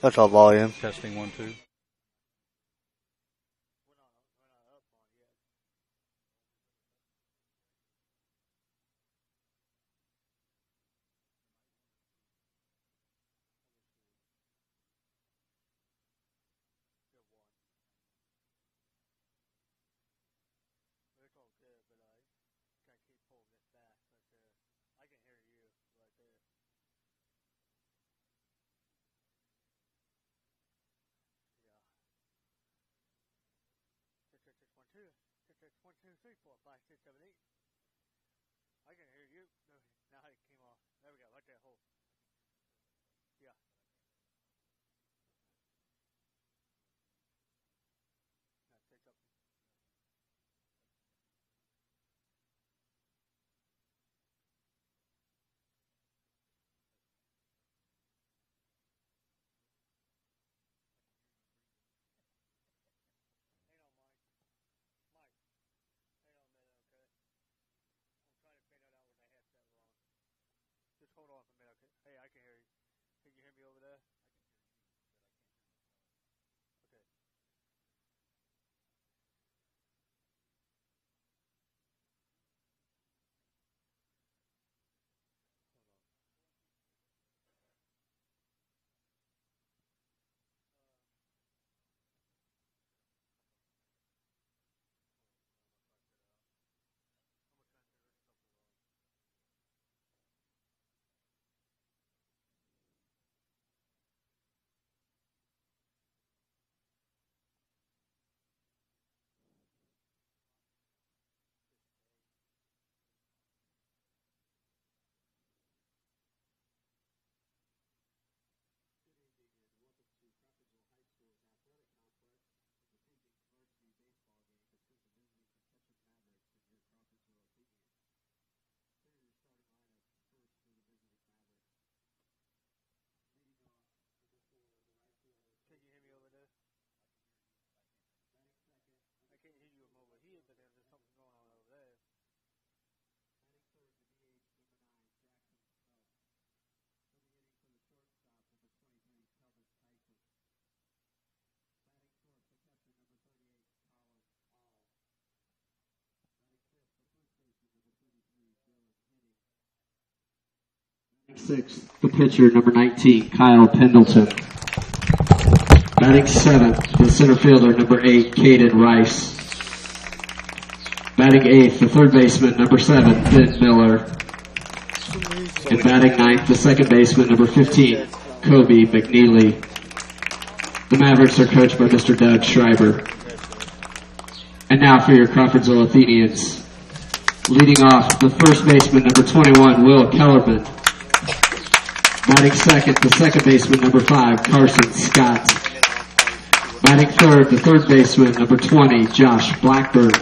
That's all volume. Testing 1, 2. Sixth, the pitcher, number 19, Kyle Pendleton. Batting seventh, the center fielder, number 8, Caden Rice. Batting eighth, the third baseman, number 7, Ben Miller. And batting ninth, the second baseman, number 15, Kobe McNeely. The Mavericks are coached by Mr. Doug Schreiber. And now for your Crawfordsville Athenians. Leading off, the first baseman, number 21, Will Kellerman. Batting second, the second baseman, number 5, Carson Scott. Batting third, the third baseman, number 20, Josh Blackburn.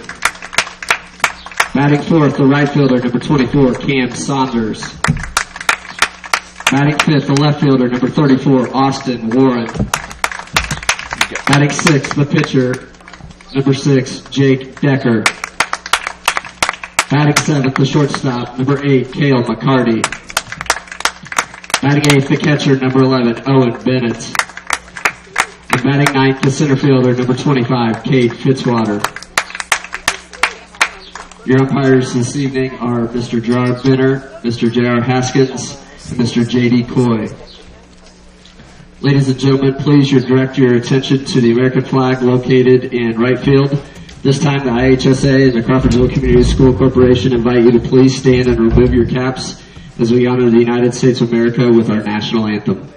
Batting fourth, the right fielder, number 24, Cam Saunders. Batting fifth, the left fielder, number 34, Austin Warren. Batting sixth, the pitcher, number 6, Jake Decker. Batting seventh, the shortstop, number 8, Cale McCarty. Batting eighth, the catcher, number 11, Owen Bennett. And batting ninth, the center fielder, number 25, Cade Fitzwater. Your umpires this evening are Mr. Gerard Benner, Mr. J.R. Haskins, and Mr. J.D. Coy. Ladies and gentlemen, please direct your attention to the American flag located in right field. This time, the IHSA and the Crawfordsville Community School Corporation invite you to please stand and remove your caps as we honor the United States of America with our national anthem.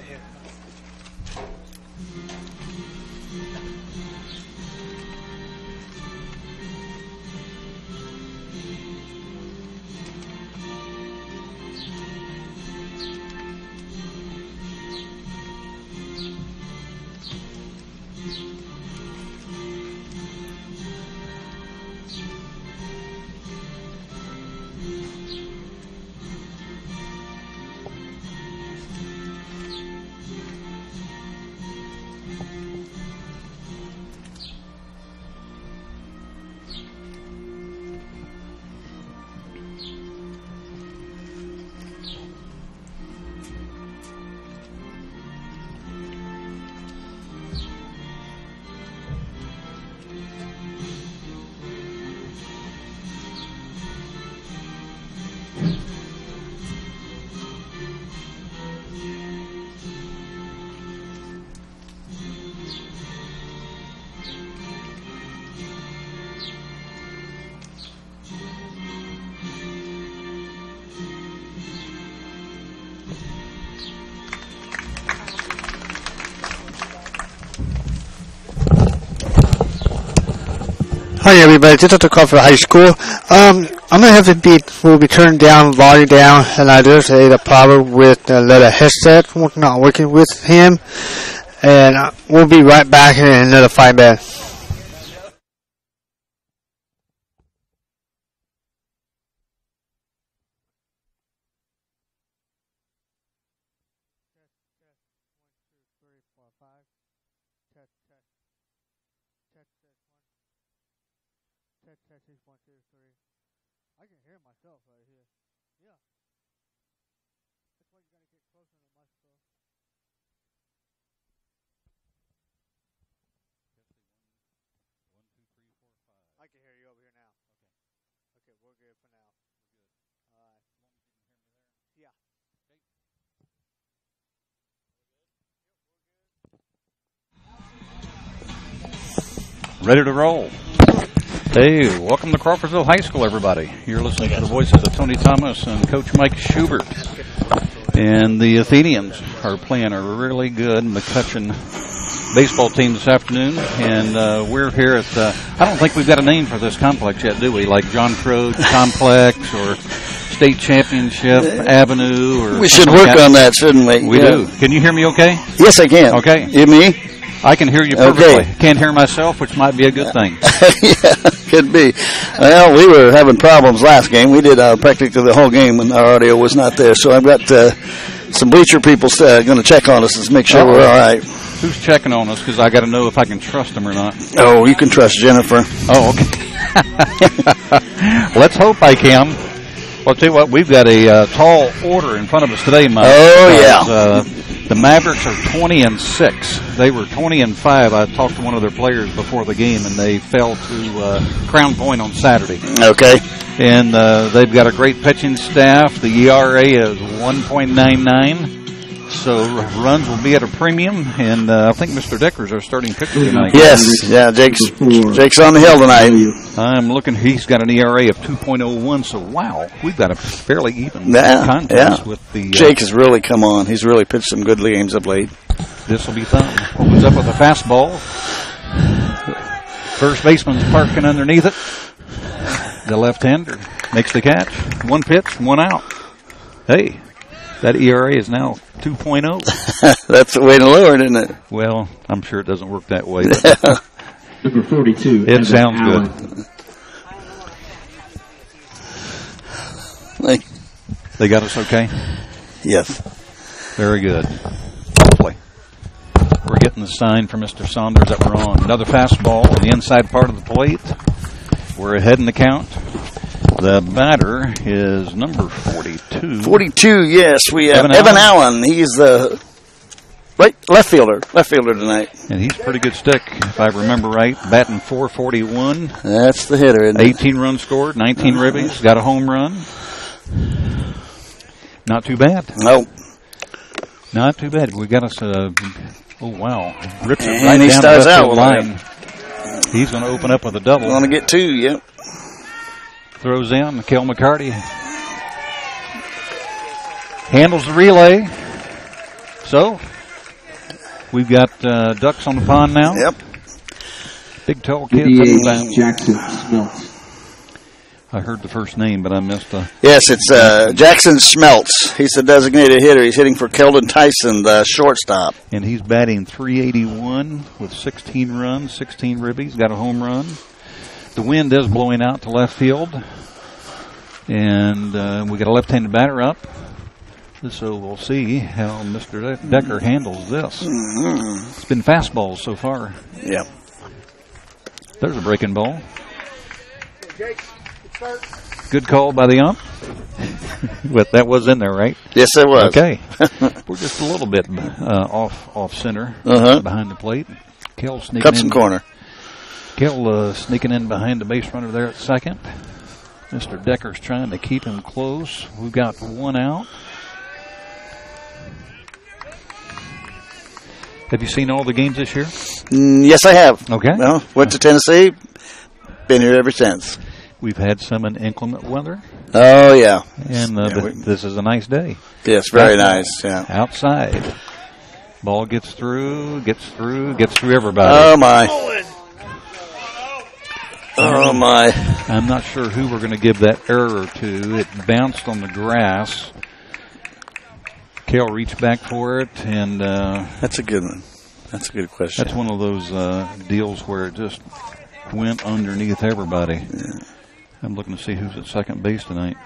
Hi everybody, this is the Crawford High School. I'm gonna have to we'll be turning down, volume down, and there's a problem with the headset not working with him. And we'll be right back in another 5 minutes. I can hear myself right here. Yeah. That's why you gotta get closer to the microphone. I can hear you over here now. Okay, we're good for now. All right. Yeah. Ready to roll. Hey, welcome to Crawfordsville High School, everybody. You're listening to the voices of Tony Thomas and Coach Mike Schubert. And the Athenians are playing a really good McCutcheon baseball team this afternoon. And we're here at, I don't think we've got a name for this complex yet, do we? Like John Crow Complex or State Championship Avenue? Or we should work on that, shouldn't we? We do. Can you hear me okay? Yes, I can. Okay. You me? I can hear you perfectly. Okay. Can't hear myself, which might be a good thing. Yeah, could be. Well, we were having problems last game. We did practically the whole game when our audio was not there. So I've got some bleacher people going to check on us and make sure we're all right. Who's checking on us? Because I got to know if I can trust them or not. Oh, you can trust Jennifer. Oh, okay. Let's hope I can. Well, I'll tell you what, we've got a tall order in front of us today, Mike. Oh, yeah. The Mavericks are 20-6. They were 20-5. I talked to one of their players before the game, and they fell to Crown Point on Saturday. Okay. And they've got a great pitching staff. The ERA is 1.99. So runs will be at a premium, and I think Mr. Decker's our starting pitcher tonight. Yes, yeah, Jake's on the hill tonight. I'm looking, he's got an ERA of 2.01, so wow, we've got a fairly even contest with the... Jake has really come on. He's really pitched some good games of late. This will be fun. Opens up with a fastball. First baseman's parking underneath it. The left-hander makes the catch. One pitch, one out. Hey. That ERA is now 2.0. That's the way to lower it, isn't it? Well, I'm sure it doesn't work that way. Number 42. It sounds good. They got us okay? Yes. Very good. Hopefully. We're getting the sign from Mr. Saunders that we're on. Another fastball on the inside part of the plate. We're ahead in the count. The batter is number 42. 42, yes. We have Evan Allen. He's the left fielder tonight. And he's a pretty good stick, if I remember right. Batting .441. That's the hitter, isn't it? 18 runs scored, 19 ribbies, got a home run. Not too bad. No. Not too bad. We got us a... Oh, wow. Rips it and right he down starts the left out field line. He's going to open up with a double. Going to get two, yep. Throws in. Kel McCarty handles the relay. So, we've got ducks on the pond now. Yep. Big tall kid. Jackson Schmeltz. I heard the first name, but I missed the... Yes, it's Jackson Schmeltz. He's the designated hitter. He's hitting for Keldon Tyson, the shortstop. And he's batting .381 with 16 runs, 16 ribbies, got a home run. The wind is blowing out to left field. And we got a left-handed batter up. So we'll see how Mr. Decker handles this. Mm-hmm. It's been fastballs so far. Yep. There's a breaking ball. Good call by the ump. That was in there, right? Yes, it was. Okay. We're just a little bit off center behind the plate. Kel sneaking Cut some corner. Kel sneaking in behind the base runner there at second. Mr. Decker's trying to keep him close. We've got one out. Have you seen all the games this year? Yes, I have. Okay. Well, went to Tennessee. Been here ever since. We've had some inclement weather. Oh, yeah. And this is a nice day. Yes, very nice. Yeah. Outside. Ball gets through everybody. Oh, my. Oh, my. I'm not sure who we're going to give that error to. It bounced on the grass. Kale reached back for it, and that's a good one. That's a good question. That's one of those deals where it just went underneath everybody. Yeah. I'm looking to see who's at second base tonight.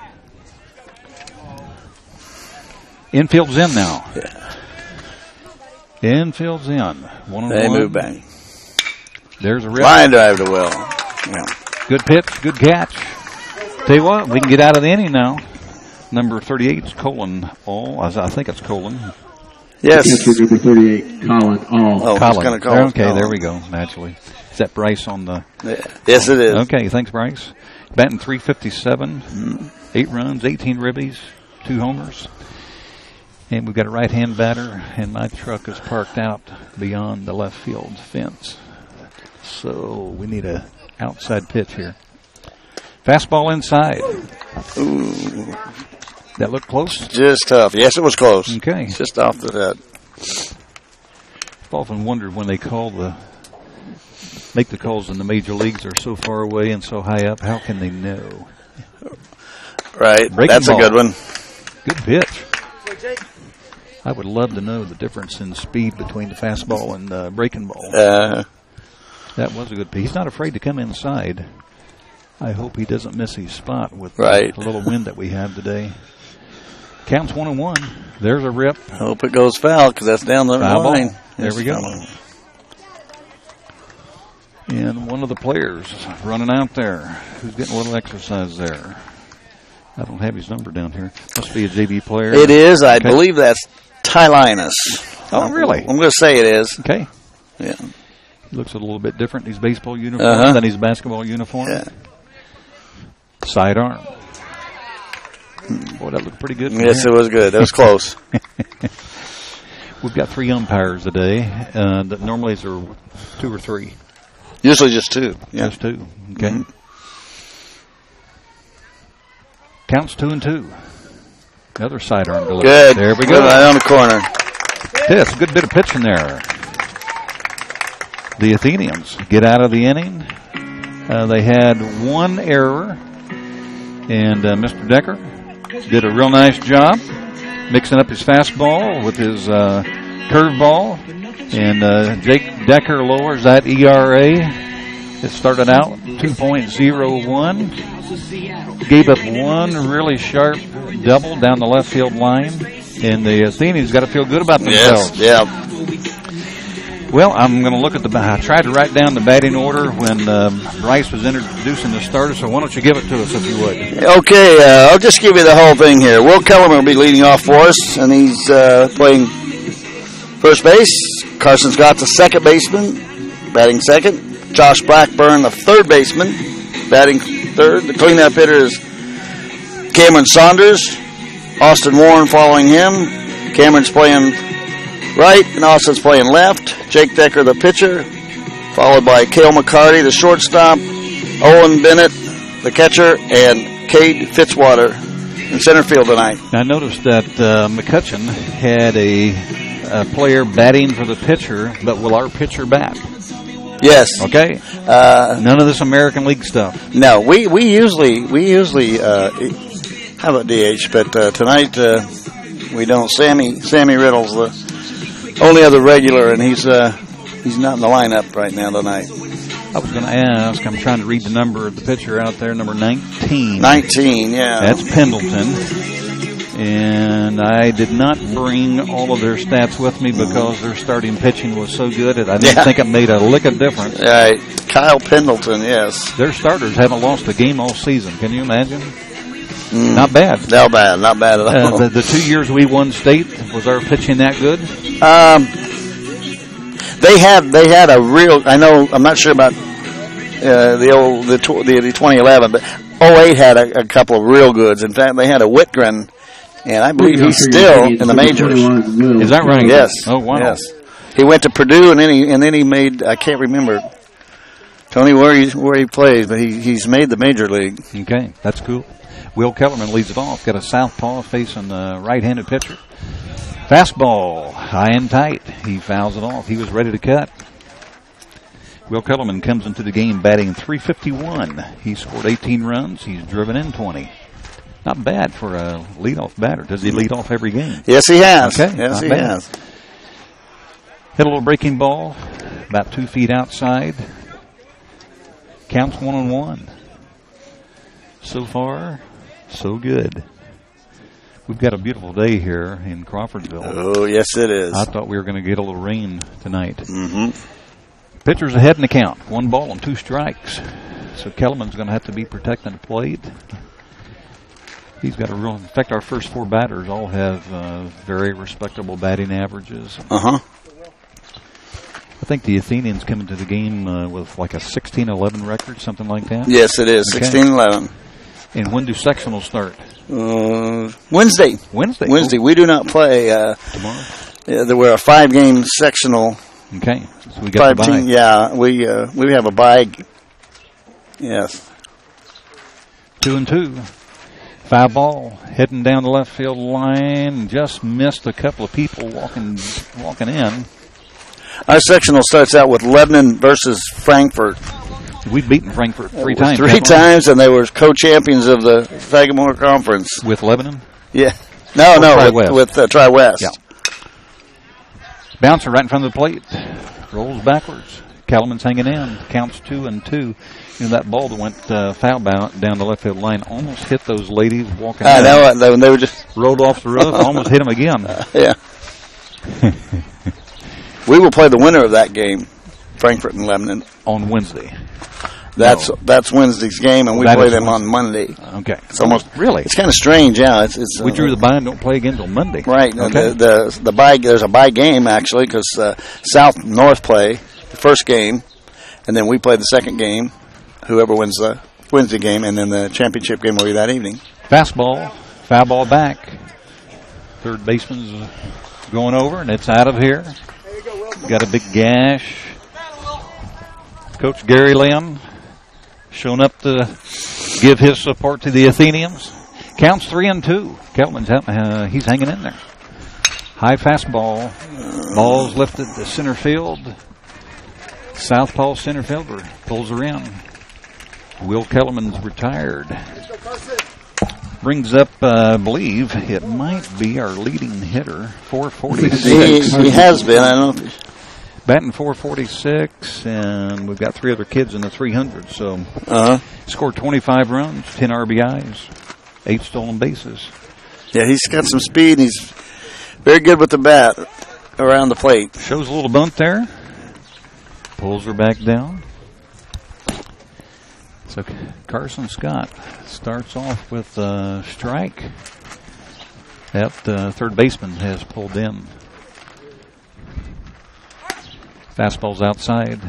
Infield's in now. Yeah. Infield's in. 1-1. They move back. There's a rip. Line drive to Will. Yeah. Good pitch, good catch. Tell you what, we can get out of the inning now. Number 38 is Colin All. I think it's Colin. Yes. Catcher number 38, Colin All. Oh, Colin. Call okay, there we go, naturally. Is that Bryce on the... Yes, it is. Okay, thanks, Bryce. Batting .357, 8 runs, 18 ribbies, 2 homers. And we've got a right-hand batter, and my truck is parked out beyond the left field fence. So we need a outside pitch here. Fastball inside. Ooh. That looked close? Just tough. Yes, it was close. Okay. Just off the head. I've often wondered when they make the calls in the major leagues, they're so far away and so high up, how can they know? Right. Breaking That's ball. A good one. Good pitch. I would love to know the difference in speed between the fastball and the breaking ball. That was a good pitch. He's not afraid to come inside. I hope he doesn't miss his spot with the little wind that we have today. Counts 1-1. There's a rip. Hope it goes foul because that's down the Foul line. Ball. There we go. And one of the players running out there who's getting a little exercise there. I don't have his number down here. Must be a JV player. It is. I believe that's Ty Linus. Oh, really? I'm going to say it is. Okay. Yeah. He looks a little bit different in his baseball uniform than his basketball uniform. Yeah. Sidearm. Boy, that looked pretty good. Yes, it was good. That was close. We've got 3 umpires today. That normally there are 2 or 3. Usually just 2. Yeah. Just 2. Okay. Mm-hmm. Counts 2-2. Another sidearm delivery. Good. There we go. Good right on the corner. Yes, a good bit of pitching there. The Athenians get out of the inning. They had 1 error. And Mr. Decker did a real nice job mixing up his fastball with his curveball. And Jake Decker lowers that ERA. It started out 2.01. Gave up 1 really sharp double down the left field line. And the Athenians got to feel good about themselves. Yes, yeah. Well, I'm going to look at I tried to write down the batting order when Bryce was introducing the starters, so why don't you give it to us if you would? Okay, I'll just give you the whole thing here. Will Kellerman will be leading off for us, and he's playing first base. Carson Scott's the second baseman, batting second. Josh Blackburn, the third baseman, batting third. The cleanup hitter is Cameron Saunders. Austin Warren following him. Cameron's playing right, and Austin's playing left. Jake Decker, the pitcher, followed by Cale McCarty, the shortstop, Owen Bennett, the catcher, and Cade Fitzwater in center field tonight. I noticed that McCutcheon had a player batting for the pitcher, but will our pitcher bat? Yes. Okay. None of this American League stuff. No, we usually have a DH, but tonight we don't. Sammy Riddle's the only other regular, and he's not in the lineup right now tonight. I was going to ask. I'm trying to read the number of the pitcher out there, number 19. 19, yeah. That's Pendleton. And I did not bring all of their stats with me because their starting pitching was so good. I didn't think it made a lick of difference. Right. Kyle Pendleton, yes. Their starters haven't lost a game all season. Can you imagine? Not bad. Not bad at all. The 2 years we won state, was our pitching that good? They had a real. I know. I'm not sure about the 2011, but 08 had a couple of real goods. In fact, they had a Whitgren, and I believe he's still in the majors. Is that right? Yes. Oh wow. Yes. He went to Purdue, and then he made. I can't remember, Tony, where he plays, but he's made the major league. Okay, that's cool. Will Kellerman leads it off. Got a southpaw facing the right-handed pitcher. Fastball, high and tight. He fouls it off. He was ready to cut. Will Kellerman comes into the game batting .351. He scored 18 runs. He's driven in 20. Not bad for a leadoff batter. Does he lead off every game? Yes, he has. Okay, yes, he bad. has. Hit a little breaking ball, about 2 feet outside. Counts 1-1. So far, so good. We've got a beautiful day here in Crawfordsville. Oh, yes, it is. I thought we were going to get a little rain tonight. Mm-hmm. Pitcher's ahead in the count. 1 ball and 2 strikes. So Kellerman's going to have to be protecting the plate. He's got a real. In fact, our first 4 batters all have very respectable batting averages. Uh-huh. I think the Athenians come into the game with like a 16-11 record, something like that. Yes, it is. Okay. 16-11. And when do sectionals start? Wednesday. Wednesday. We do not play Tomorrow. There were a 5-game sectional. Okay, so we got 5 team. Yeah, we have a bye. Yes. 2-2. 5 ball heading down the left field line. Just missed a couple of people walking in. Our sectional starts out with Lebanon versus Frankfurt. We've beaten Frankfurt 3 times. 3 times, and they were co-champions of the Sagamore Conference. With Lebanon? Yeah. No, Tri-West. with Tri-West. Yeah. Bouncer right in front of the plate. Rolls backwards. Kellerman's hanging in. Counts 2-2. You know, that ball that went foul bound down the left field line almost hit those ladies walking I know. They were just rolled off the roof. Almost hit them again. Yeah. We will play the winner of that game, Frankfurt and Lebanon, on Wednesday. That's Wednesday's game, and we play them on Monday. Okay. It's almost really. It's kind of strange, yeah. It's we drew the bye and don't play again until Monday. Right. Okay. The bye. There's a bye game actually because South and North play the first game, and then we play the second game. Whoever wins the Wednesday game, and then the championship game will be that evening. Fastball, foul ball back. Third baseman's going over, and it's out of here. Got a big gash. Coach Gary Lynn showing up to give his support to the Athenians. Counts 3-2. Kellerman's he's hanging in there. High fastball. Ball's lifted to center field. Southpaw center fielder pulls her in. Will Kellerman's retired. Brings up, I believe, it might be our leading hitter, 446. He has been. I don't know. Batting 446, and we've got 3 other kids in the 300. So, scored 25 runs, 10 RBIs, 8 stolen bases. Yeah, he's got some speed. And he's very good with the bat around the plate. Shows a little bunt there. Pulls her back down. So Carson Scott starts off with a strike. That third baseman has pulled in. Fastball's outside.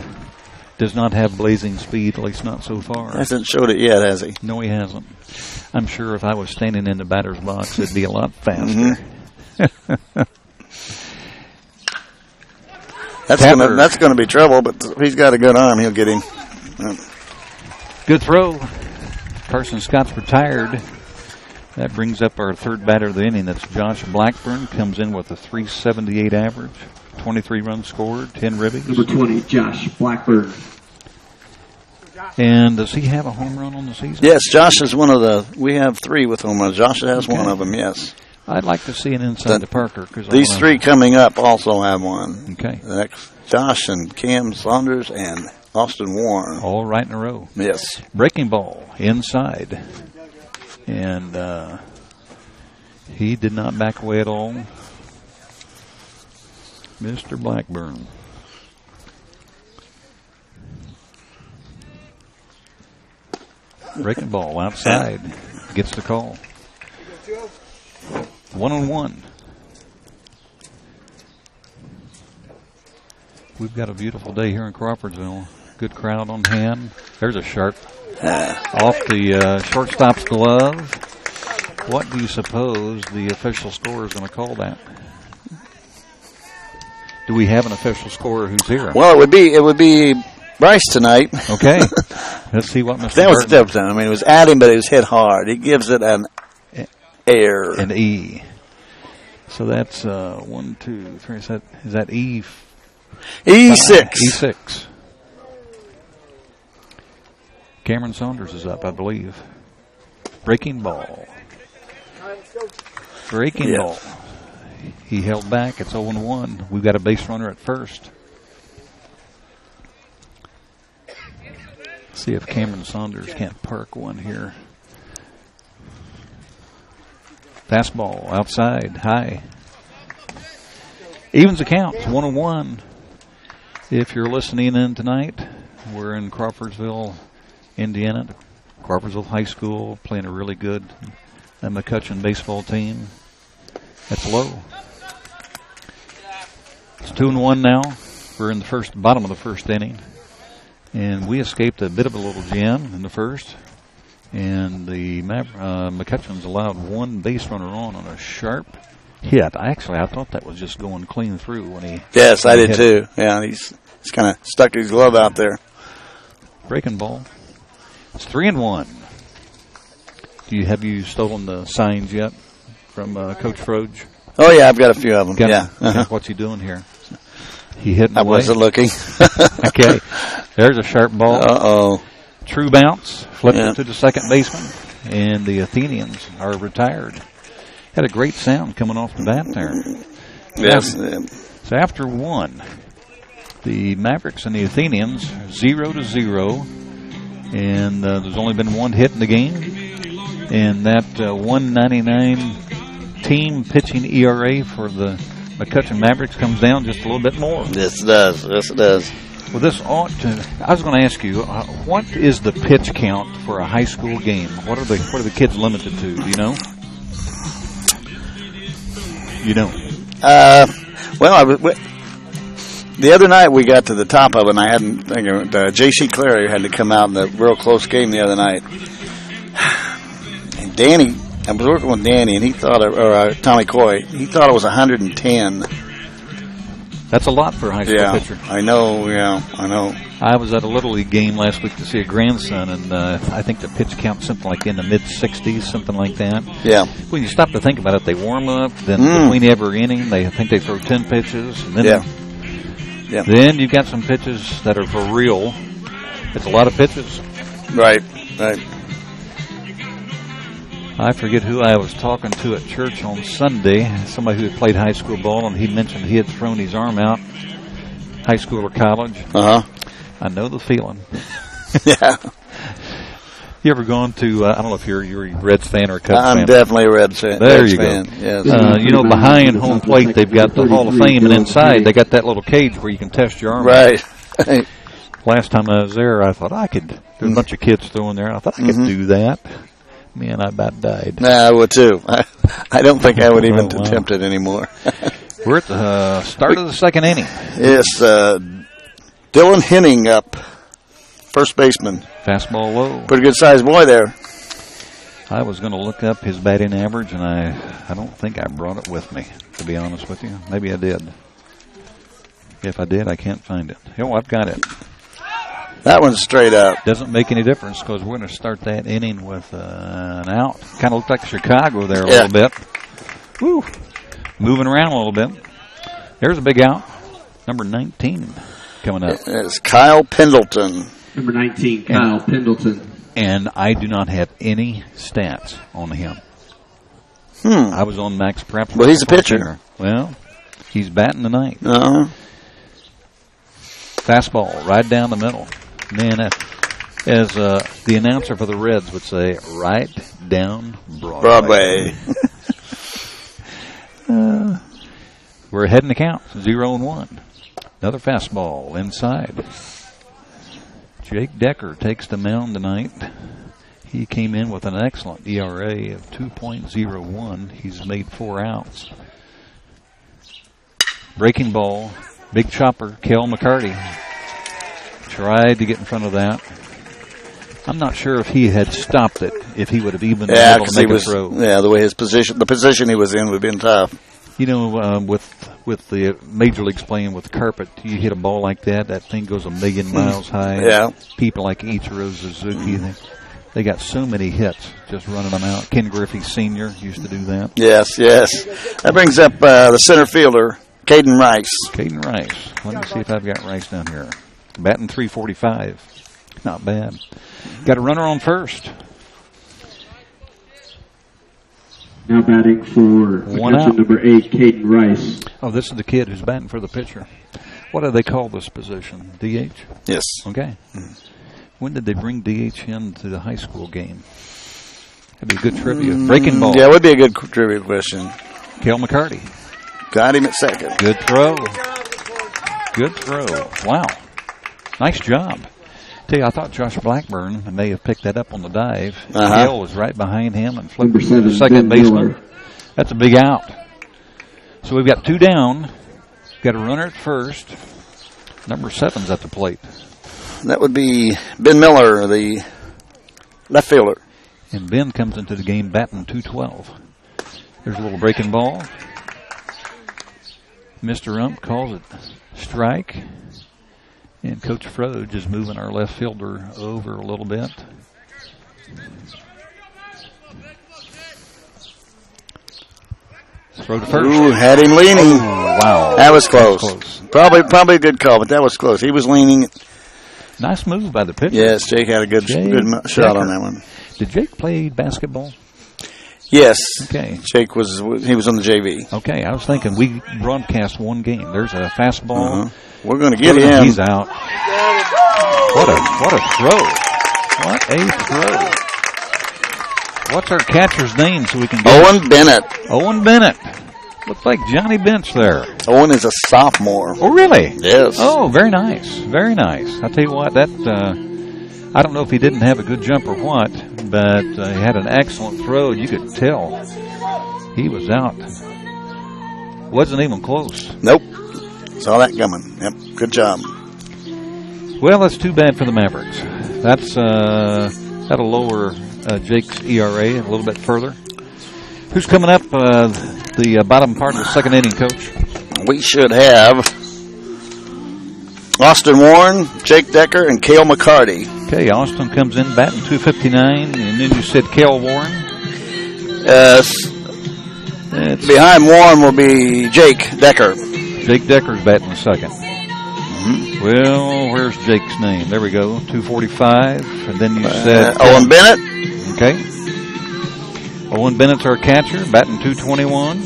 Does not have blazing speed, at least not so far. Hasn't showed it yet, has he? No, he hasn't. I'm sure if I was standing in the batter's box, it'd be a lot faster. Mm-hmm. That's going to be trouble, but if he's got a good arm, he'll get him. Good throw. Carson Scott's retired. That brings up our third batter of the inning. That's Josh Blackburn. Comes in with a .378 average. 23 runs scored, 10 ribbies. Number 20, Josh Blackburn. And does he have a home run on the season? Yes, Josh is one of the. We have 3 with home runs. Josh has one of them, yes. I'd like to see an inside the Parker. These 3 coming up also have one. Okay. That's Josh and Cam Saunders and Austin Warren. All right in a row. Yes. Breaking ball inside. And he did not back away at all. Mr. Blackburn. Breaking ball outside. Gets the call. 1-1. We've got a beautiful day here in Crawfordsville. Good crowd on hand. There's a sharp off the shortstop's glove. What do you suppose the official scorer is going to call that? Do we have an official scorer who's here? Well, it would be Bryce tonight. Okay. Let's see what Mr. That was the difference. I mean, it was at him, but it was hit hard. He gives it an air. An E. So that's 1, 2, 3. Is that E? E6. E6. Cameron Saunders is up, I believe. Breaking ball. Breaking ball. He held back. It's 0-1. We've got a base runner at first. See if Cameron Saunders can't park one here. Fastball outside, high. Evens the count, 1-1. If you're listening in tonight, we're in Crawfordsville, Indiana. Crawfordsville High School playing a really good McCutcheon baseball team. That's low. It's 2-1 now. We're in the bottom of the first inning. And we escaped a bit of a little jam in the first. And the McCutcheon's allowed one base runner on a sharp hit. I thought that was just going clean through when he. Yes, I did too. Yeah, he's kind of stuck his glove out there. Breaking ball. It's 3-1. Have you stolen the signs yet from Coach Froge? Oh yeah, I've got a few of them. Yeah. What's he doing here? He hitting I away? wasn't looking. Okay. There's a sharp ball. Uh-oh. True bounce. Flipped it to the second baseman. And the Athenians are retired. Had a great sound coming off the bat there. Yes. So after one, the Mavericks and the Athenians 0-0. And there's only been one hit in the game. And that 1.99 team pitching ERA for the McCutcheon Mavericks comes down just a little bit more. Yes, it does. Yes, it does. Well, this ought to. I was going to ask you, what is the pitch count for a high school game? What are the kids limited to? Do you know? You don't. The other night we got to the top of it, and I hadn't think J.C. Clary had to come out in the real close game the other night. And Danny, I was working with Danny, and he thought, Tommy Coy, he thought it was 110. That's a lot for a high school pitcher. I know. Yeah, I know. I was at a Little League game last week to see a grandson, and I think the pitch count something like in the mid-60s, something like that. Yeah. When you stop to think about it, they warm up, then between every inning, they throw 10 pitches, and then then you've got some pitches that are for real. It's a lot of pitches. Right. I forget who I was talking to at church on Sunday, somebody who had played high school ball, and he mentioned he had thrown his arm out, high school or college. Uh-huh. I know the feeling. Yeah. You ever gone to, I don't know if you're a Reds fan or a Cubs fan. I'm definitely a Reds fan. There you go. Yes. Behind home plate, they've got the Hall of Fame, and inside they got that little cage where you can test your arm. Right. Last time I was there, I thought there's a bunch of kids throwing there. I thought I could do that. Man, I about died. Nah, I would too. I don't think I would even attempt it anymore. We're at the start of the second inning. Yes, Dylan Henning up, first baseman. Fastball low. Pretty good sized boy there. I was going to look up his batting average, and I don't think I brought it with me, to be honest with you. Maybe I did. If I did, I can't find it. Oh, I've got it. That one's straight up. Doesn't make any difference because we're going to start that inning with an out. Kind of looked like Chicago there a little bit. Woo. Moving around a little bit. There's a big out. Number 19 coming up. It's Kyle Pendleton. Number 19, Kyle Pendleton. And I do not have any stats on him. I was on Max Prep. Well, he's a pitcher. Well, he's batting tonight. Uh-huh. Fastball right down the middle. Man, as the announcer for the Reds would say, right down Broadway. We're ahead in the count, 0-1. Another fastball inside. Jake Decker takes the mound tonight. He came in with an excellent ERA of 2.01. He's made 4 outs. Breaking ball, big chopper, Kel McCarty. Tried to get in front of that. I'm not sure if he had stopped it, if he would have even been able to make a throw. Yeah, the way the position he was in would have been tough. You know, with the major leagues playing with carpet, you hit a ball like that thing goes a million miles high. Yeah. People like Ichiro Suzuki, they got so many hits just running them out. Ken Griffey Sr. used to do that. Yes. That brings up the center fielder, Caden Rice. Caden Rice. Let me see if I've got Rice down here. Batting .345. Not bad. Got a runner on first. Now batting for McCutcheon, number 8, Caden Rice. Oh, this is the kid who's batting for the pitcher. What do they call this position? DH? Yes. Okay. When did they bring DH into the high school game? That'd be a good trivia. Breaking ball. Yeah, it would be a good trivia question. Cale McCarty. Got him at second. Good throw. Good throw. Wow. Nice job. Tell you, I thought Josh Blackburn may have picked that up on the dive. Cale was right behind him and flipped to the second baseman. That's a big out. So we've got 2 down. Got a runner at first. Number 7's at the plate. That would be Ben Miller, the left fielder. And Ben comes into the game batting .212. There's a little breaking ball. Mr. Ump calls it strike. And Coach Froge is moving our left fielder over a little bit. Throw to first. Ooh, had him leaning. Oh, wow. That was close. Probably a good call, but that was close. He was leaning. Nice move by the pitcher. Yes, Jake had a good shot on that one. Did Jake play basketball? Yes. Okay. Jake was on the JV. Okay, I was thinking we broadcast one game. There's a fastball. We're going to get him. He's out. What a throw. What a throw. What's our catcher's name so we can get Owen Bennett. Owen Bennett. Looks like Johnny Bench there. Owen is a sophomore. Oh, really? Yes. Oh, very nice. Very nice. I'll tell you what, that I don't know if he didn't have a good jump or what, but he had an excellent throw. You could tell he was out. Wasn't even close. Nope. Saw that coming. Yep. Good job. Well, that's too bad for the Mavericks. That'll lower Jake's ERA a little bit further. Who's coming up the bottom part of the second inning, Coach? We should have Austin Warren, Jake Decker, and Cale McCarty. Okay, Austin comes in batting .259, and then you said Cale Warren. Behind Warren will be Jake Decker. Jake Decker's batting second. Mm-hmm. Well, where's Jake's name? There we go, 245. And then you said Owen Bennett. Okay. Owen Bennett's our catcher, batting .221.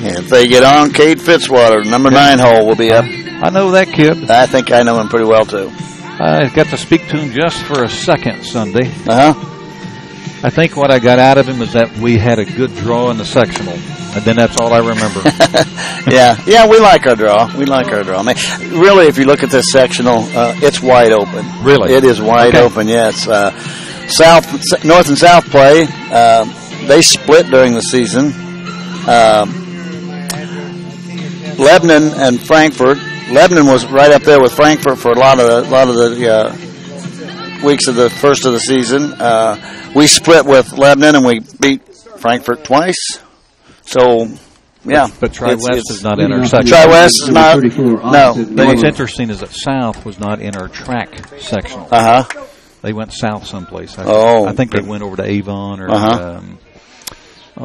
And if they get on, Cade Fitzwater, number 9 hole, will be up. I know that kid. I think I know him pretty well, too. I got to speak to him just for a second Sunday. Uh-huh. I think what I got out of him is that we had a good draw in the sectional. And then that's all I remember. Yeah, we like our draw. I mean, really, if you look at this sectional, it's wide open. Really? It is wide open, yeah. It's North and South play. They split during the season. Lebanon and Frankfort. Lebanon was right up there with Frankfort for a lot of the weeks of the first of the season. We split with Lebanon and we beat Frankfort twice. So, yeah. But Tri-West is not in our section. Tri-West is not. No. What's interesting is that South was not in our track sectional. They went south someplace. I think they went over to Avon or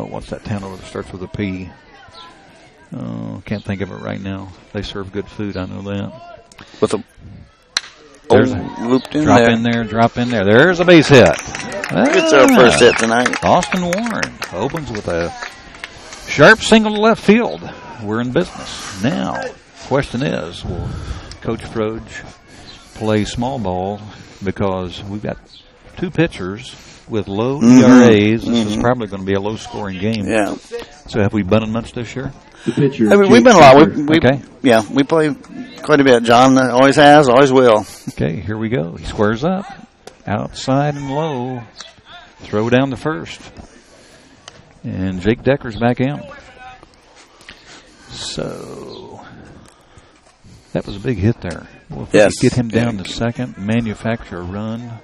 what's that town over that starts with a P? Oh, can't think of it right now. They serve good food, I know that. With a looped in drop in there. There's a base hit. It's our first hit tonight. Austin Warren opens with a sharp single to left field. We're in business. Now, question is, will Coach Froge play small ball? Because we've got 2 pitchers with low ERAs. This is probably going to be a low-scoring game. Yeah. So have we bunted much this year? The pitcher. I mean, we've been a lot. Yeah, we play quite a bit. John always has, always will. Okay, here we go. He squares up. Outside and low. Throw down to first. And Jake Decker's back in. So that was a big hit there. Well, if we could get him down to second, manufacture a run,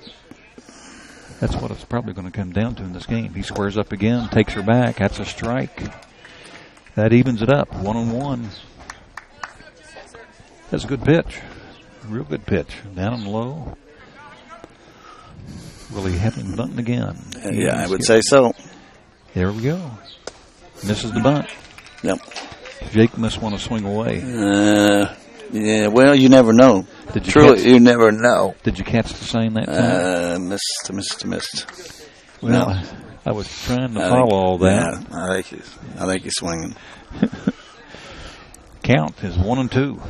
that's what it's probably going to come down to in this game. He squares up again, takes her back. That's a strike. That evens it up, 1-1. That's a good pitch. Real good pitch. Down and low. Will he have him bunting again? Yeah, I would say so. There we go. Misses the bunt. Yep. Jake must want to swing away. Yeah, well, you never know. Did you Truly, you never know. Did you catch the sign that time? Missed. Well, No. I was trying to follow all that. Yeah, I think he's swinging. Count is 1-2.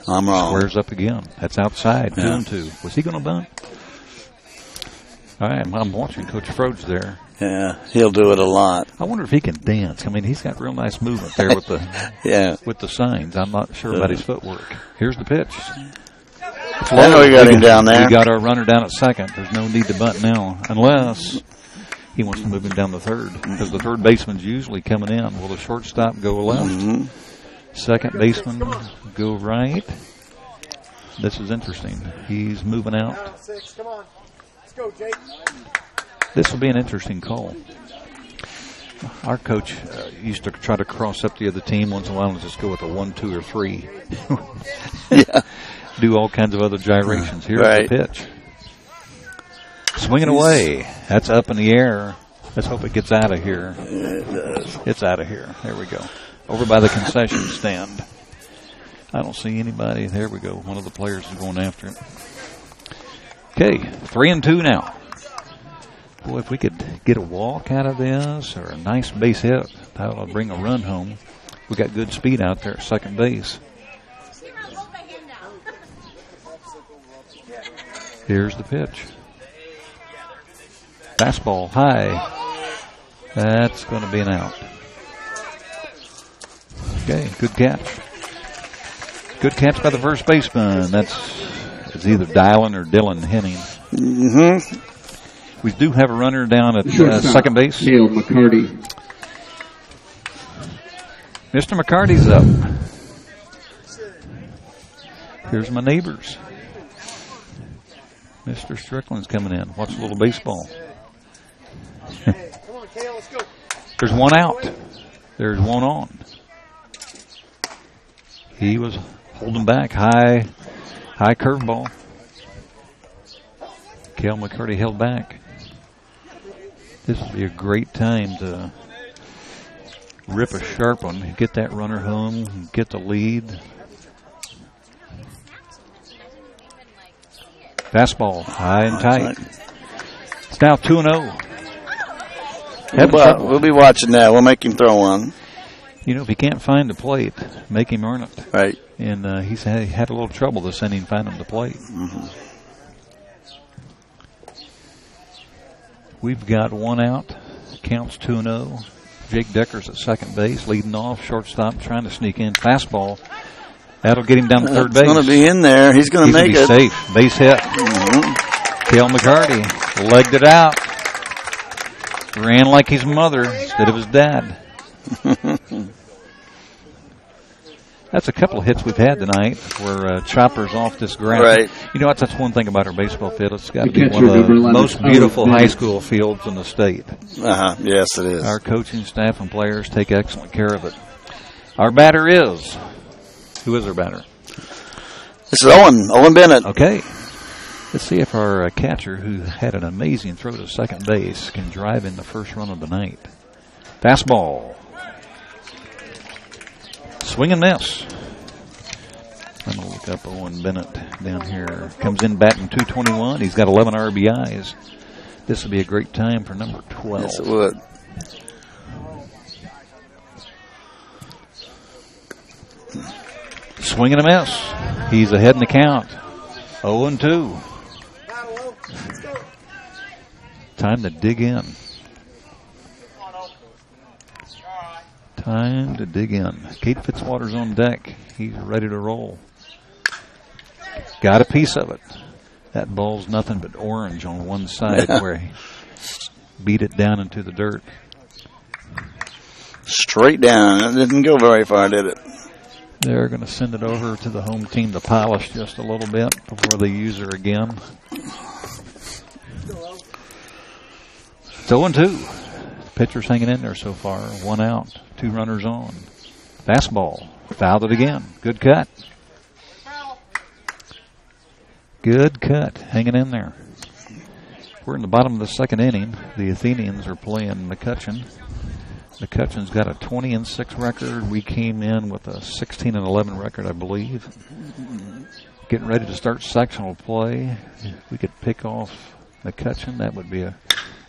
I'm wrong. Squares up again. That's outside. Yeah. 2-2. Was he going to bunt? All right, I'm watching Coach Froge there. Yeah, he'll do it a lot. I wonder if he can dance. I mean, he's got real nice movement there with the with the signs. I'm not sure about his footwork. Here's the pitch. I know we got him down there. We got our runner down at second. There's no need to bunt now, unless he wants to move him down the third, because the third baseman's usually coming in. Will the shortstop go left? Mm-hmm. Second baseman go right. This is interesting. He's moving out. Come on. Let's go, Jake. This will be an interesting call. Our coach used to try to cross up the other team once in a while and just go with a 1, 2, or 3. Yeah. Do all kinds of other gyrations. Here's Right. the pitch. Swinging away. That's up in the air. Let's hope it gets out of here. It does. It's out of here. There we go. Over by the concession stand. I don't see anybody. There we go. One of the players is going after it. Okay, 3-2 now. Boy, if we could get a walk out of this or a nice base hit, that'll bring a run home. We got good speed out there at second base. Here's the pitch. Fastball high. That's going to be an out. Okay, good catch. Good catch by the first baseman. It's either Dylan or Dylan Henning. Mm-hmm. We do have a runner down at second base. Neil McCarty. Mr. McCarty's up. Here's my neighbors. Mr. Strickland's coming in. Watch a little baseball. Come on, Kale, let's go. There's one out. There's one on. He was holding back. High curveball. Cale McCarty held back. This would be a great time to rip a sharp one, get that runner home, get the lead. Fastball, high and tight. It's now 2-0. We'll be watching that. We'll make him throw one. You know, if he can't find the plate, make him earn it. Right. And he's had a little trouble this inning finding the plate. Mm-hmm. We've got one out. Counts 2-0. Jake Decker's at second base, leading off. Shortstop trying to sneak in. Fastball. That'll get him down to third base. He's going to be in there. He's going to make it. Safe. Base hit. Mm-hmm. Cale McCarty legged it out. Ran like his mother instead of his dad. That's a couple of hits we've had tonight where choppers off this ground. Right. You know what? That's one thing about our baseball field. It's got to be one of the most beautiful high school fields in the state. Uh-huh. Yes, it is. Our coaching staff and players take excellent care of it. Our batter is... Who is our batter? This is Owen Bennett. Okay. Let's see if our catcher, who had an amazing throw to second base, can drive in the first run of the night. Fastball. Swing and miss. I'm going to look up Owen Bennett down here. Comes in batting .221. He's got 11 RBIs. This would be a great time for number 12. Yes, it would. Swing and a miss. He's ahead in the count. 0-2. Time to dig in. Time to dig in. Kate Fitzwater's on deck. He's ready to roll. Got a piece of it. That ball's nothing but orange on one side where he beat it down into the dirt. Straight down. It didn't go very far, did it? They're going to send it over to the home team to polish just a little bit before they use her again. It's 0-2. Pitcher's hanging in there so far. One out. Two runners on. Fastball. Fouled it again. Good cut. Good cut. Hanging in there. We're in the bottom of the second inning. The Athenians are playing McCutcheon. McCutcheon's got a 20-6 record. We came in with a 16-11 record, I believe. Getting ready to start sectional play. If we could pick off McCutcheon, that would be a...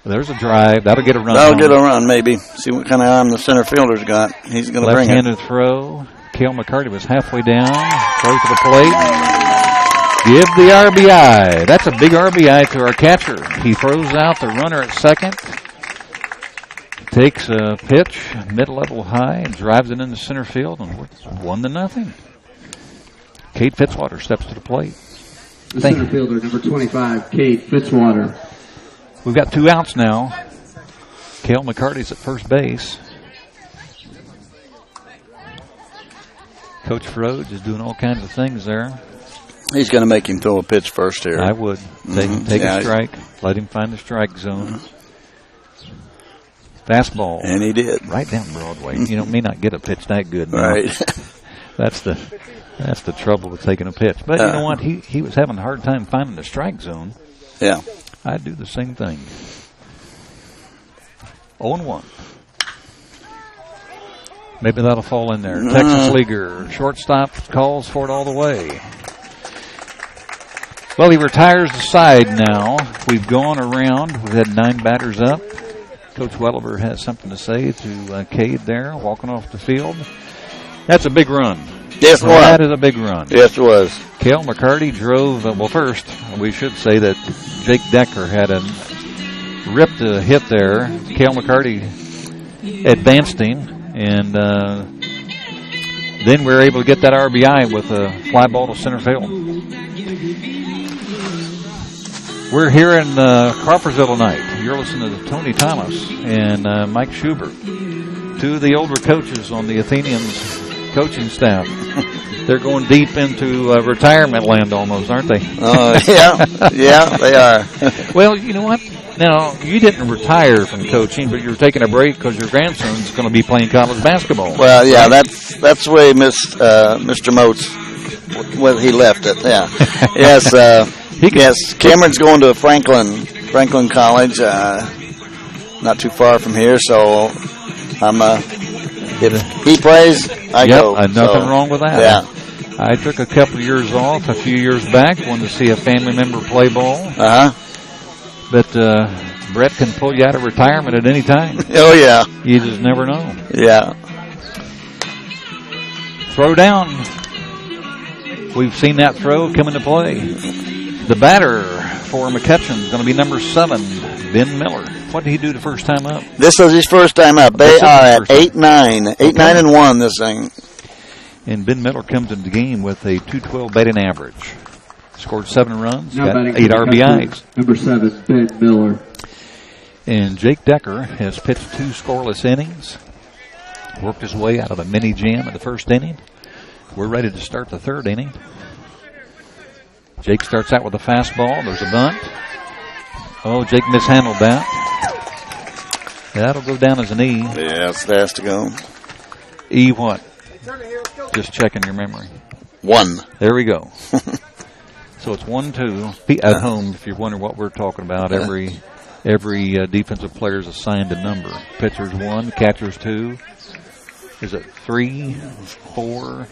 There's a drive. That'll get a run. That'll get a run, maybe. See what kind of arm the center fielder's got. He's going to bring it. Left-handed throw. Cale McCarty was halfway down. Throws to the plate. Give the RBI. That's a big RBI to our catcher. He throws out the runner at second. Takes a pitch, mid-level high, and drives it into center field, and it's 1-0. Kate Fitzwater steps to the plate. The center fielder, number 25, Kate Fitzwater. We've got 2 outs now. Cale McCarty's at first base. Coach Frodes is doing all kinds of things there. He's going to make him throw a pitch first here. I would. Take a strike. Let him find the strike zone. Fastball. And he did. Right down Broadway. You know, may not get a pitch that good. Now. Right. That's the trouble with taking a pitch. But you know what? He was having a hard time finding the strike zone. Yeah. I'd do the same thing. 0-1. Maybe that'll fall in there. Texas Leaguer, shortstop, calls for it all the way. Well, he retires the side now. We've gone around. We've had 9 batters up. Coach Welliver has something to say to Cade there, walking off the field. That's a big run. Yes, it was. That is a big run. Yes, it was. Cale McCarty drove, well, first, we should say that Jake Decker had ripped a hit there. Cale McCarty advanced him, and then we were able to get that RBI with a fly ball to center field. We're here in Crawfordsville tonight. You're listening to Tony Thomas and Mike Schubert, 2 of the older coaches on the Athenians coaching staff. They're going deep into retirement land almost, aren't they? Yeah, they are. Well, you know what? Now, you didn't retire from coaching, but you're taking a break because your grandson's going to be playing college basketball. Well, yeah, that's the way Mr. Moats, well, he left it. Yeah, yes, yes. Cameron's going to Franklin College, not too far from here. So if he plays, I go. Nothing wrong with that. Yeah. I took a couple of years off a few years back, wanted to see a family member play ball. But Brett can pull you out of retirement at any time. Oh, yeah. You just never know. Yeah. Throw down. We've seen that throw come into play. The batter for McCutcheon is going to be number 7, Ben Miller. What did he do the first time up? This is his first time up. They are at 8-9. 8-9-1 this thing. And Ben Miller comes into the game with a .212 batting average. Scored 7 runs, now got 8 RBIs. Number 7, Ben Miller. And Jake Decker has pitched 2 scoreless innings. Worked his way out of a mini jam in the first inning. We're ready to start the 3rd inning. Jake starts out with a fastball. There's a bunt. Oh, Jake mishandled that. That'll go down as an E. Yeah, it's fast to go. E what? Just checking your memory. 1. There we go. So it's 1-2. At home, if you're wondering what we're talking about, every defensive player is assigned a number. Pitcher's 1, catcher's 2. Is it 3, 4,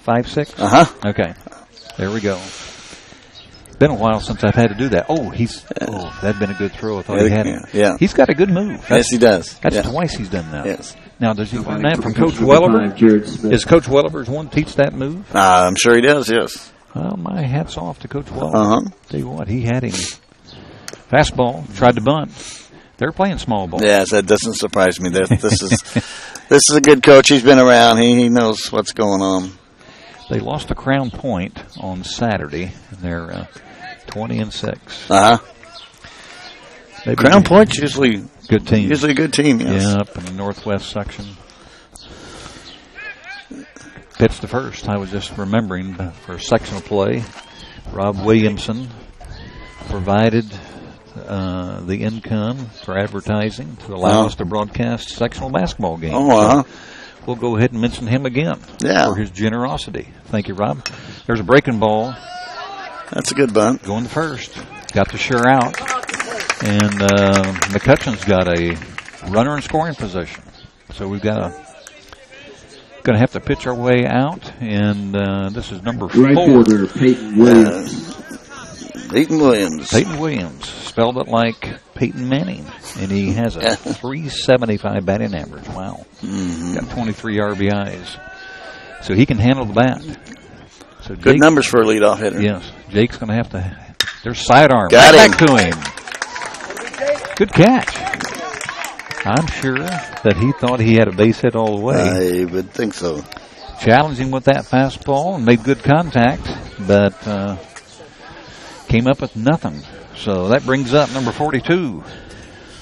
5, 6? Okay. There we go. Been a while since I've had to do that. That'd been a good throw. I thought he had it. Yeah. He's got a good move. Yes, he does. That's twice he's done that. Yes. Now, does he learn that from Coach Welliver? Is Coach Welliver's one teach that move? I'm sure he does, yes. Well, my hat's off to Coach Welliver. Tell you what, he had him. Fastball, tried to bunt. They're playing small ball. Yes, that doesn't surprise me. This is a good coach. He's been around. He knows what's going on. They lost to Crown Point on Saturday, and they're 20-6. Crown Point's usually good team. Usually a good team, yes. Yeah, up in the northwest section. Pitch the first. I was just remembering for sectional play, Rob Williamson provided the income for advertising to allow us to broadcast sectional basketball games. So we'll go ahead and mention him again for his generosity. Thank you, Rob. There's a breaking ball. That's a good bunt. Going to first. Got the sure out. And McCutcheon's got a runner in scoring position. So we've got going to have to pitch our way out, and this is number 4. Right fielder, Peyton Williams. Peyton Williams. Spelled it like Peyton Manning, and he has a 375 batting average. Wow. Got 23 RBIs. So he can handle the bat. So Good Jake, numbers for a leadoff hitter. Yes. Jake's going to have to. There's sidearm. Got right him. back to him. Good catch. I'm sure that he thought he had a base hit all the way. I would think so. Challenging with that fastball and made good contact, but came up with nothing. So that brings up number 42,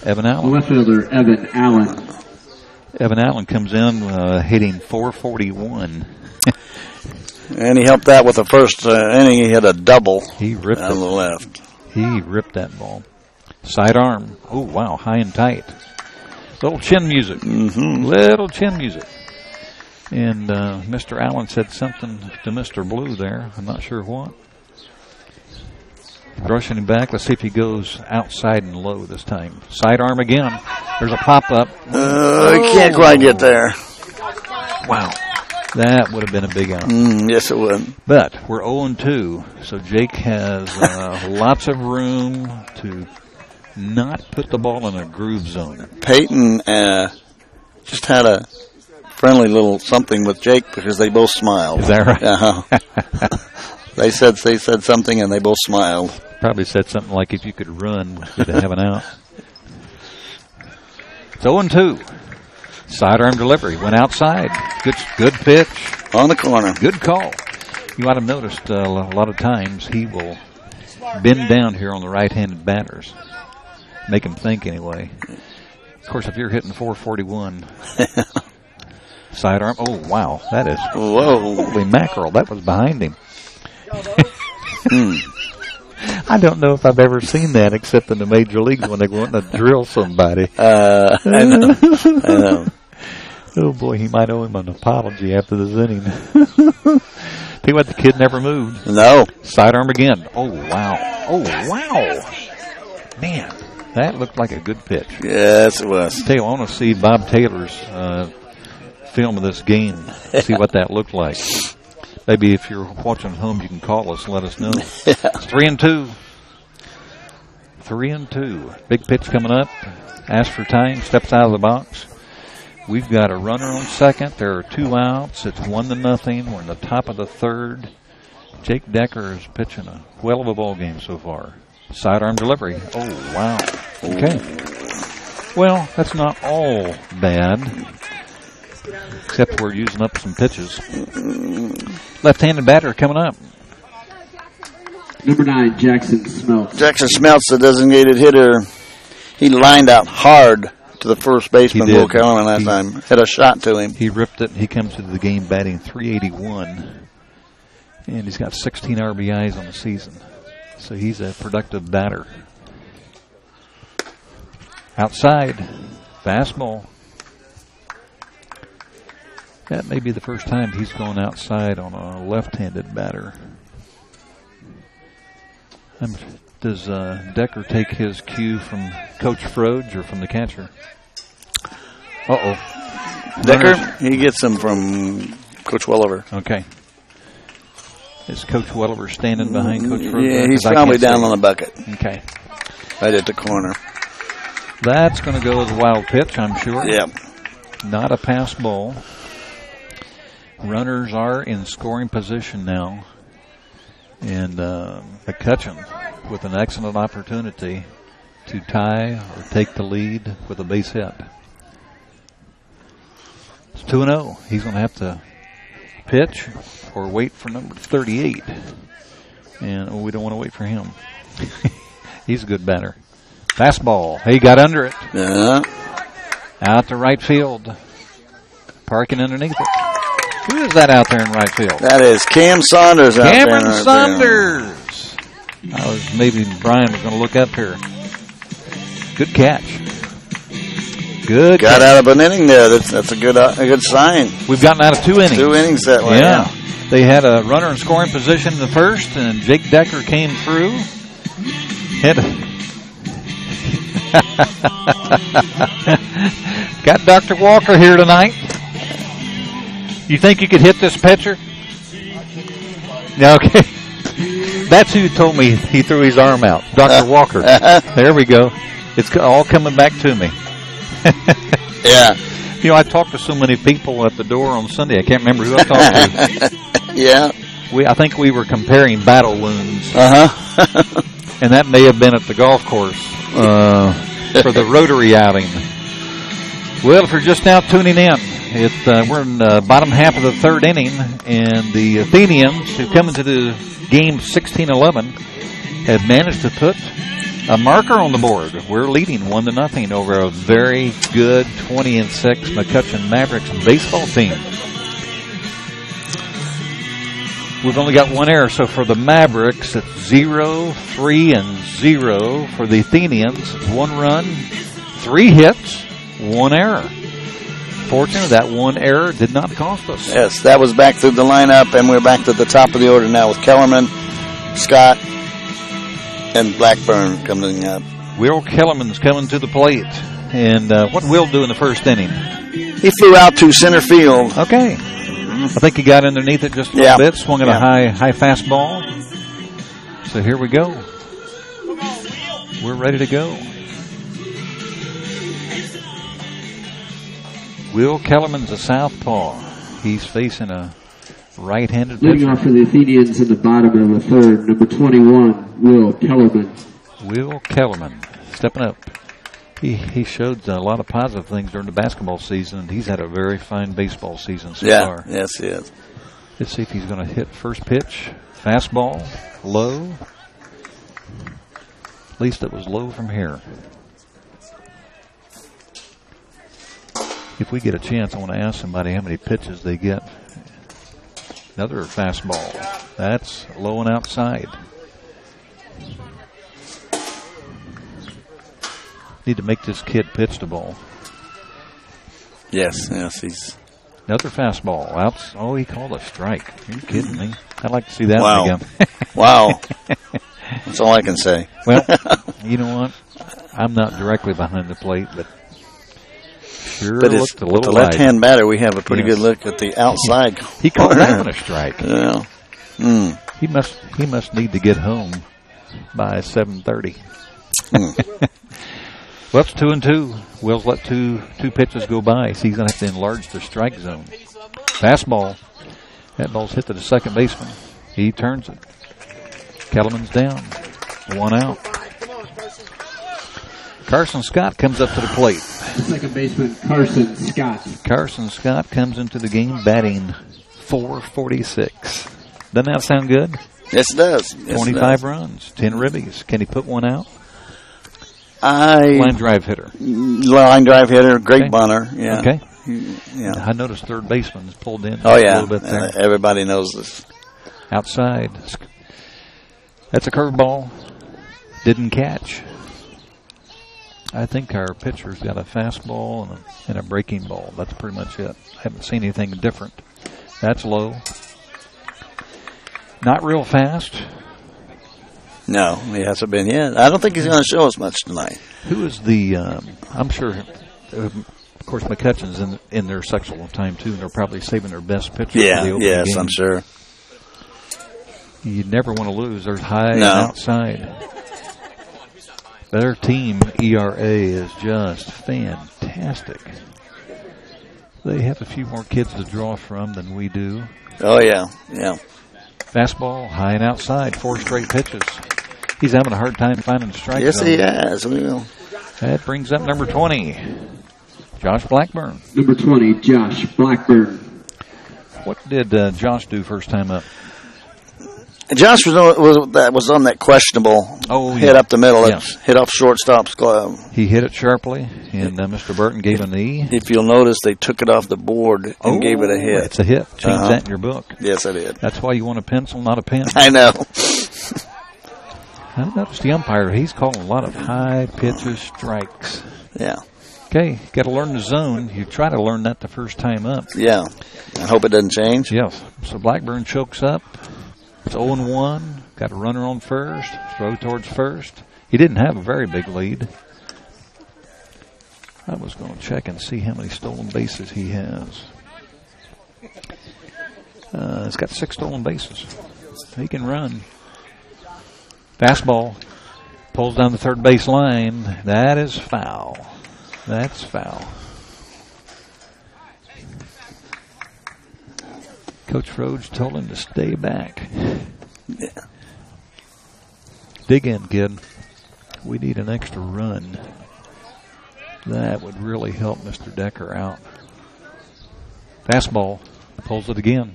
Evan Allen. Left fielder, Evan Allen. Evan Allen comes in hitting .441. And he helped that with the first inning. He hit a double He ripped on it. the left. He ripped that ball. Sidearm. Oh, wow, high and tight. Little chin music. Little chin music. And Mr. Allen said something to Mr. Blue there. I'm not sure what. Brushing him back. Let's see if he goes outside and low this time. Sidearm again. There's a pop-up. He can't quite get there. Wow. That would have been a big out. Yes, it would. But we're 0-2, so Jake has lots of room to not put the ball in a groove zone. Peyton just had a friendly little something with Jake because they both smiled. Is that right? Uh-huh. They said something and they both smiled. Probably said something like, if you could run, you'd have an out. It's 0-2. Sidearm delivery. Went outside. Good pitch. On the corner. Good call. You might have noticed a lot of times he will bend down here on the right-handed batters. Make them think anyway. Of course, if you're hitting .441, sidearm. Oh, wow. That is. Whoa. Holy mackerel. That was behind him. I don't know if I've ever seen that except in the major leagues when they want to drill somebody. I know. Oh, boy, he might owe him an apology after this inning. Tell you what, the kid never moved. No. Sidearm again. Oh, wow. Oh, wow. Man, that looked like a good pitch. Yes, it was. Tell you, I want to see Bob Taylor's film of this game, see what that looked like. Maybe if you're watching at home, you can call us and let us know. It's 3-2. 3-2. Big pitch coming up. Asks for time. Steps out of the box. We've got a runner on second. There are 2 outs. It's 1-0. We're in the top of the third. Jake Decker is pitching a whale of a ball game so far. Sidearm delivery. Oh, wow. Okay. Well, that's not all bad, except we're using up some pitches. Left-handed batter coming up. Number 9, Jackson Smeltz. Jackson Smeltz, the designated hitter. He lined out hard to the first baseman, Will Kellerman, last time. Had a shot to him. He ripped it. He comes to the game batting .381, and he's got 16 RBIs on the season. So he's a productive batter. Outside, fastball. That may be the first time he's gone outside on a left-handed batter. Does Decker take his cue from Coach Froge or from the catcher? Uh-oh. Decker, he gets them from Coach Welliver. Okay. Is Coach Welliver standing behind Coach Froge? Yeah, he's probably down on the bucket. Okay. Right at the corner. That's going to go as a wild pitch, I'm sure. Yeah. Not a pass ball. Runners are in scoring position now. And McCutcheon with an excellent opportunity to tie or take the lead with a base hit. It's 2-0. He's going to have to pitch or wait for number 38. And we don't want to wait for him. He's a good batter. Fastball. He got under it. Yeah. Out to right field. Parking underneath it. Who is that out there in right field? That is Cam Saunders out there. Cameron Saunders. Maybe Brian was going to look up here. Good catch. Good Got catch. out of an inning there. That's a good sign. We've gotten out of 2 innings. 2 innings that way. Yeah. They had a runner in scoring position in the first, and Jake Decker came through. Hit Got Dr. Walker here tonight. You think you could hit this pitcher? Okay. That's who told me he threw his arm out. Dr. Walker. There we go. It's all coming back to me. Yeah. You know, I talked to so many people at the door on Sunday. I can't remember who I talked to. Yeah. I think we were comparing battle wounds. Uh-huh. And that may have been at the golf course for the Rotary outing. Well, if you're just now tuning in, we're in the bottom half of the third inning, and the Athenians, who come into the game 16-11, have managed to put a marker on the board. We're leading 1-0 over a very good 20-6 McCutcheon Mavericks baseball team. We've only got one error, so for the Mavericks, it's 0-3-0. For the Athenians, 1 run, 3 hits, 1 error. Fortunately, that 1 error did not cost us. Yes, that was back through the lineup, and we're back to the top of the order now with Kellerman, Scott, and Blackburn coming up. Will Kellerman's coming to the plate. And what Will do in the first inning? He flew out to center field. Okay. I think he got underneath it just a little bit, swung at a high fastball. So here we go. We're ready to go. Will Kellerman's a southpaw. He's facing a right-handed pitcher. Leading off for the Athenians in the bottom of the third, number 21, Will Kellerman. Will Kellerman stepping up. He showed a lot of positive things during the basketball season, and he's had a very fine baseball season so far. Yes, he is. Let's see if he's going to hit first pitch. Fastball, low. At least it was low from here. If we get a chance, I want to ask somebody how many pitches they get. Another fastball. That's low and outside. Need to make this kid pitch the ball. Yes, he's... Another fastball. Oh, he called a strike. Are you kidding me? I'd like to see that Wow. one again. Wow. That's all I can say. Well, you know what? I'm not directly behind the plate, but sure looked a little the wide. left-hand batter, we have a pretty good look at the outside. He called that one a strike. Yeah. He must need to get home by 7:30. Well, it's 2-2. Will's let two pitches go by. So he's going to have to enlarge the strike zone. Fastball. That ball's hit to the second baseman. He turns it. Kellerman's down. 1 out. Carson Scott comes up to the plate. Second baseman Carson Scott. Carson Scott comes into the game batting .446. Doesn't that sound good? Yes, it does. 25 runs, 10 ribbies. Can he put one out? Line drive hitter. Great bunter. Yeah. Okay. Yeah. I noticed third baseman is pulled in Oh, yeah. a little bit there. Everybody knows this. Outside. That's a curveball. Didn't catch. I think our pitcher's got a fastball and a breaking ball. That's pretty much it. Haven't seen anything different. That's low. Not real fast. No, he hasn't been yet. I don't think he's going to show us much tonight. Who is the, I'm sure, of course, McCutcheon's in their sectional time, too, and they're probably saving their best pitcher for the opening game. I'm sure. You never want to lose. They're high and outside. Their team ERA is just fantastic. They have a few more kids to draw from than we do. Oh, yeah. Fastball, high and outside, 4 straight pitches. He's having a hard time finding the strike zone. Yes, he has. That brings up number 20, Josh Blackburn. Number 20, Josh Blackburn. What did Josh do first time up? Josh was on that questionable hit up the middle. Yeah. Hit off shortstop's glove. He hit it sharply, and Mr. Burton gave a knee. If you'll notice, they took it off the board and gave it a hit. It's a hit. Change that in your book. Yes, I did. That's why you want a pencil, not a pen. I know. I noticed the umpire, he's calling a lot of high pitches, strikes. Yeah. Okay, got to learn the zone. You try to learn that the first time up. Yeah. I hope it doesn't change. Yes. So Blackburn chokes up. It's 0-1. Got a runner on first. Throw towards first. He didn't have a very big lead. I was going to check and see how many stolen bases he has. He's got 6 stolen bases. He can run. Fastball. Pulls down the third base line. That is foul. That's foul. Coach Rhodes told him to stay back. Yeah. Dig in, kid. We need an extra run. That would really help Mr. Decker out. Fastball. Pulls it again.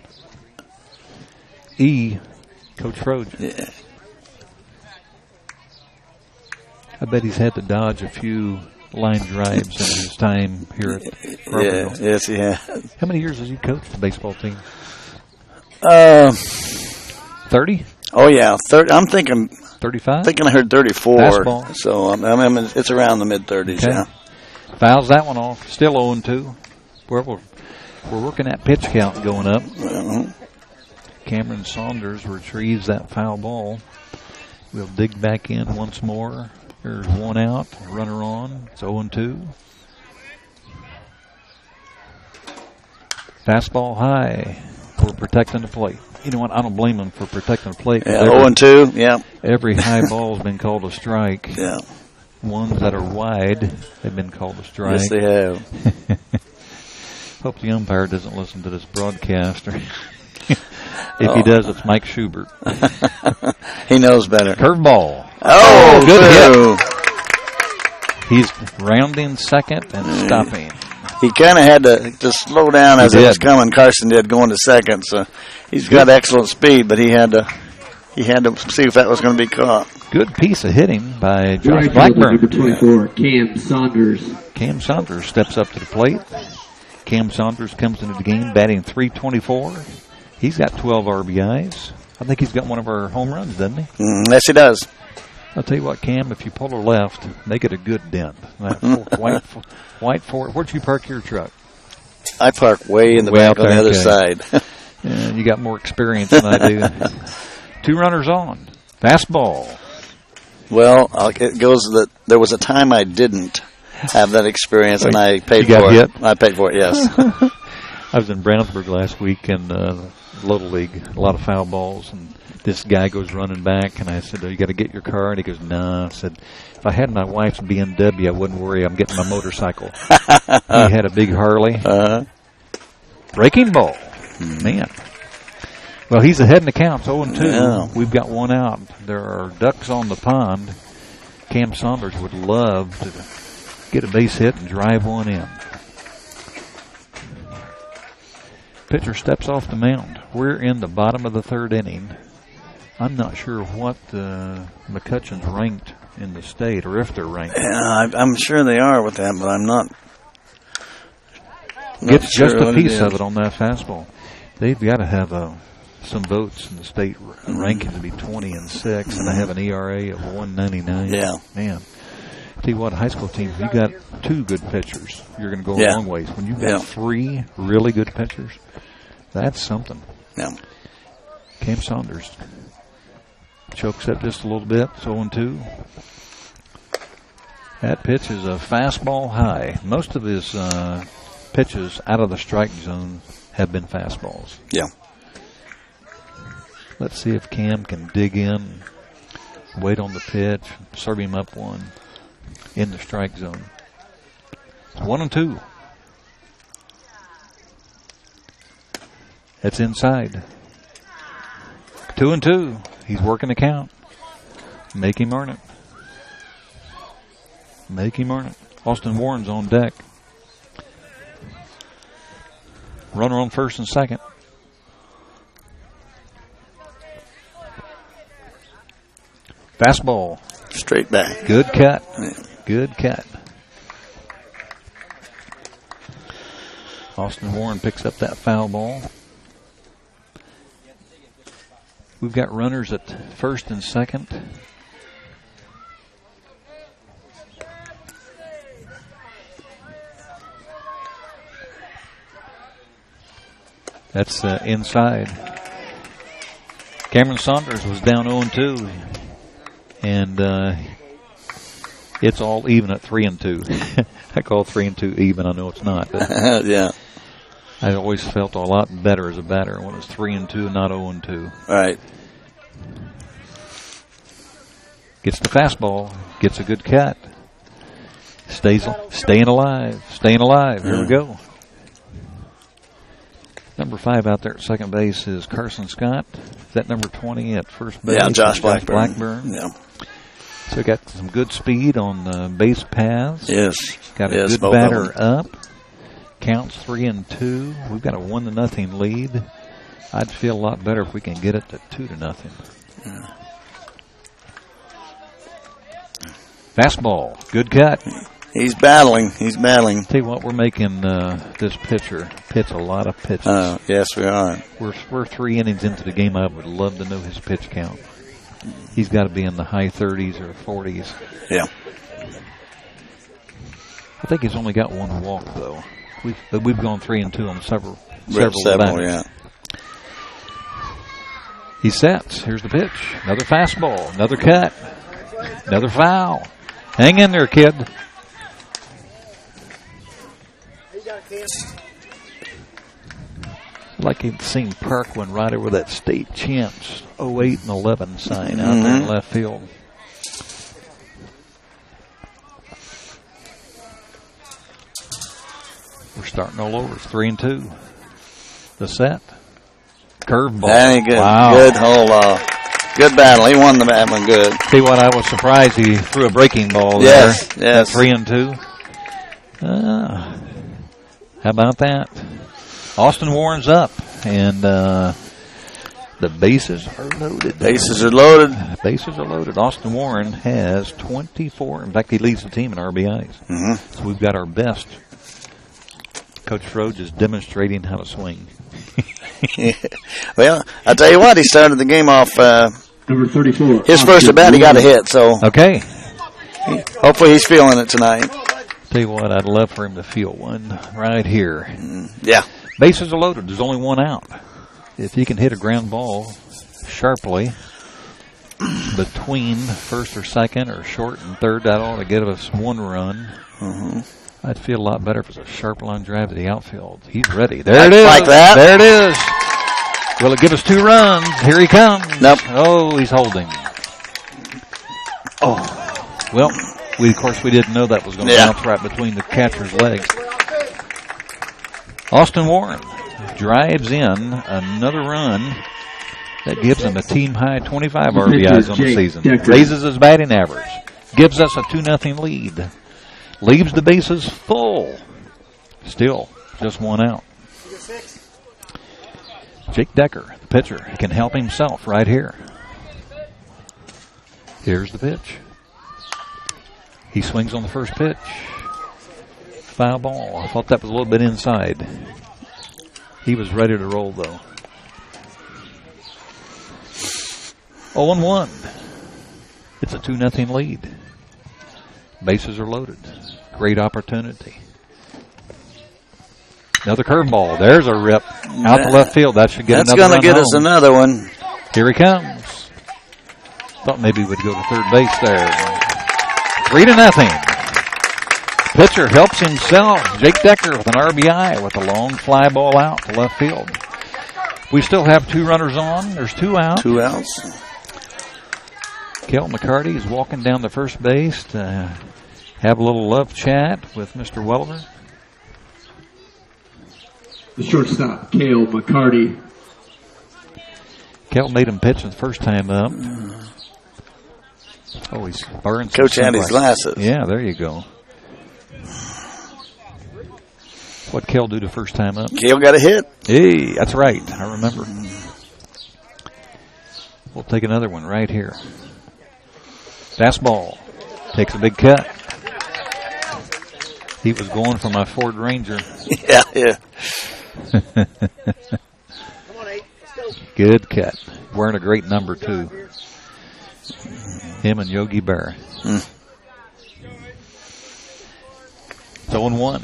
Coach Rhodes. Yeah. I bet he's had to dodge a few line drives in his time here at Crawfordsville. Yes, he has. How many years has he coached the baseball team? 30? Oh, yeah. 30, I'm thinking 35? I heard 34. Fastball. So, I mean, it's around the mid-30s, Okay. yeah. Fouls that one off. Still 0-2. We're working that pitch count going up. Cameron Saunders retrieves that foul ball. We'll dig back in once more. There's one out. Runner on. It's 0-2. Fastball high. For protecting the plate. You know what? I don't blame him for protecting the plate. Yeah, 0-2, yeah. Every high ball has been called a strike. Yeah. Ones that are wide have been called a strike. Yes, they have. Hope the umpire doesn't listen to this broadcast. If he does, it's Mike Schubert. He knows better. Curveball. Oh, good hit. He's rounding second and stopping. He kind of had to slow down as it was coming. Carson did going to second, so he's got excellent speed, but he had to see if that was going to be caught. Good piece of hitting by Josh Right Blackburn. Number 24, Cam Saunders. Cam Saunders steps up to the plate. Cam Saunders comes into the game batting .324. He's got 12 RBIs. I think he's got one of our home runs, doesn't he? Yes, he does. I'll tell you what, Cam, if you pull her left, make it a good dent. That white Ford. Where'd you park your truck? I park way in the back on the other side. And you got more experience than I do. 2 runners on. Fastball. Well, it goes that there was a time I didn't have that experience, and I paid you got for hit? it. I paid for it, yes. I was in Brownsburg last week in Little League, a lot of foul balls, and this guy goes running back, and I said, you got to get your car? And he goes, no. I said, if I had my wife's BMW, I wouldn't worry. I'm getting my motorcycle. He had a big Harley. Breaking ball. Man. Well, he's ahead in the count, 0-2. Yeah. We've got one out. There are ducks on the pond. Cam Saunders would love to get a base hit and drive one in. Pitcher steps off the mound. We're in the bottom of the 3rd inning. I'm not sure what McCutcheon's ranked in the state, or if they're ranked. Yeah, I'm sure they are with that, but I'm not Gets sure just a what piece it of is. it on that fastball. They've got to have some votes in the state ranking to be 20-6, and they have an ERA of 1.99. Yeah. Man. Tell you what, high school teams, you got 2 good pitchers, you're going to go a long ways. When you've got 3 really good pitchers, that's something. Yeah. Cam Saunders chokes up just a little bit, 0-2. That pitch is a fastball high. Most of his pitches out of the strike zone have been fastballs. Yeah. Let's see if Cam can dig in, wait on the pitch, serve him up one in the strike zone. It's 1-2. That's inside. 2-2. He's working the count. Make him earn it. Make him earn it. Austin Warren's on deck. Runner on first and second. Fastball. Straight back. Good cut. Yeah. Good cut. Austin Warren picks up that foul ball. We've got runners at first and second. That's inside. Cameron Saunders was down 0-2, and it's all even at 3-2. I call 3 and 2 even. I know it's not. But yeah. I always felt a lot better as a batter when it's 3 and 2, not 0 and 2. Right. Gets the fastball. Gets a good cut. Staying alive. Here we go. Number 5 out there at second base is Carson Scott. Is that number 20 at first base? Yeah, Josh Blackburn. Yeah. So got some good speed on the base paths. Yes. Got a good batter up. Counts 3 and 2. We've got a 1-0 lead. I'd feel a lot better if we can get it to 2-0. Yeah. Fastball. Good cut. He's battling. Tell you what, we're making this pitcher pitch a lot of pitches. Yes, we are. We're 3 innings into the game. I would love to know his pitch count. He's got to be in the high 30s or 40s. Yeah. I think he's only got 1 walk though. We've gone 3 and 2 on several yeah. He sets. Here's the pitch. Another fastball. Another cut. Another foul. Hang in there, kid. Like you've seen Parkland right over that state champs 08 and 11 sign out there in left field. We're starting all over. It's 3 and 2. The set. Curveball. Very good. Wow. Good hold. Good battle. He won the battle. Good. See what, I was surprised he threw a breaking ball there. Yes. 3 and 2. How about that? Austin Warren's up, and the bases are loaded. Bases are loaded. Austin Warren has 24. In fact, he leads the team in RBIs. Mm-hmm. So we've got our best. Coach Froge is demonstrating how to swing. Well, I'll tell you what, he started the game off. Number 34. His first at bat, he got a hit. So okay. Hopefully he's feeling it tonight. Tell you what, I'd love for him to feel one right here. Yeah. Bases are loaded. There's only 1 out. If he can hit a ground ball sharply between first or second or short and third, that ought to get us 1 run. Mm-hmm. I'd feel a lot better if it was a sharp line drive to the outfield. He's ready. There it is. Like that. There it is. Will it give us 2 runs? Here he comes. Nope. Oh, he's holding. Oh. Well, of course, we didn't know that was going to bounce right between the catcher's legs. Austin Warren drives in another run that gives him a team-high 25 RBIs on the season. Raises his batting average. Gives us a 2-0 lead. Leaves the bases full. Still, just 1 out. Jake Decker, the pitcher, can help himself right here. Here's the pitch. He swings on the first pitch. Foul ball. I thought that was a little bit inside. He was ready to roll, though. 0-1. It's a 2-0 lead. Bases are loaded. Great opportunity. Another curveball. There's a rip out the left field. That should get That's another going to get home. us another one. Here he comes. Thought maybe we'd go to third base there. 3-0. Pitcher helps himself. Jake Decker with an RBI with a long fly ball out to left field. We still have 2 runners on. There's 2 out. 2 outs. Kel McCarty is walking down the first base to have a little love chat with Mr. Welliver. The shortstop, Cale McCarty. Kel made him pitch the first time up. Oh, he's burning. Coach had his glasses. Yeah, there you go. What Kel do the first time up? Cale got a hit. Hey, that's right. I remember. We'll take another one right here. Fastball. Takes a big cut. He was going for my Ford Ranger. Yeah. Good cut. Wearing a great number, too. Him and Yogi Berra. It's 0-1.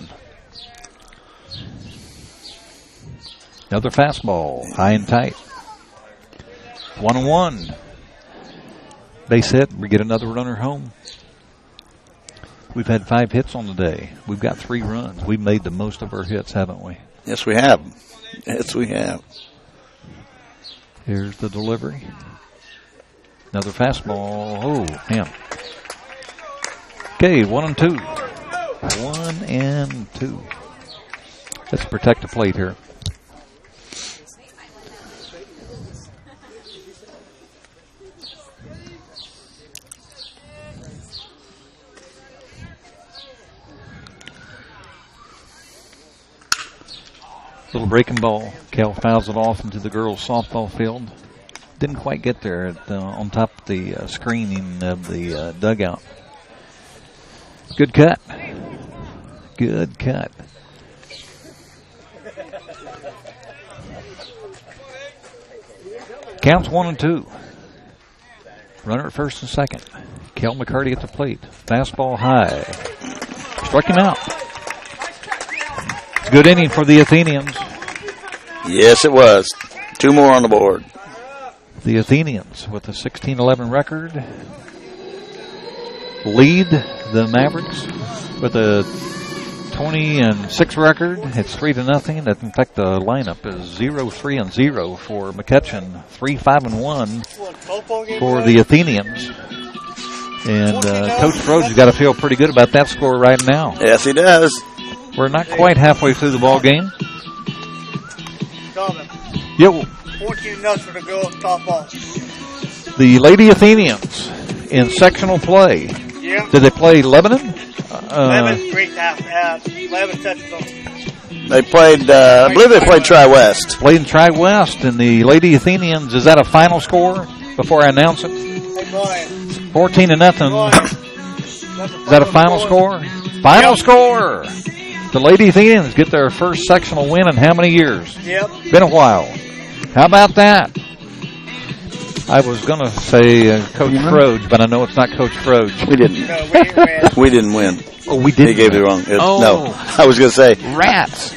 Another fastball. High and tight. 1-1. Base hit. We get another runner home. We've had 5 hits on the day. We've got 3 runs. We've made the most of our hits, haven't we? Yes, we have. Yes, we have. Here's the delivery. Another fastball. Oh, man. Okay, 1-2. 1-2. Let's protect the plate here. Little breaking ball. Cal fouls it off into the girls' softball field. Didn't quite get there on top of the screening of the dugout. Good cut. Good cut. Counts 1-2. Runner at first and second. Cal McCarty at the plate. Fastball high. Struck him out. Good inning for the Athenians. Yes, it was. 2 more on the board. The Athenians with a 16-11 record lead the Mavericks with a 20-6 record. It's 3-0. In fact, the lineup is 0-3-0 for McCutcheon, 3-5-1 for the Athenians. And Coach Frode's got to feel pretty good about that score right now. Yes, he does. We're not quite halfway through the ball game. Yeah. 14 nuts for the girls softball. The Lady Athenians in sectional play. Yeah. Did they play Lebanon? 11 great half. 11 touchdowns. They played, I believe they played Tri-West. Played in Tri-West, and the Lady Athenians, is that a final score before I announce it? 14-0. Is that a final score? Final score! The Lady Athenians get their first sectional win in how many years? Yep. Been a while. How about that? I was going to say Coach Froge, but I know it's not Coach Froge. We didn't. No, we didn't win. We didn't win. Oh, we did. He gave it wrong. Oh. No, I was going to say. Rats.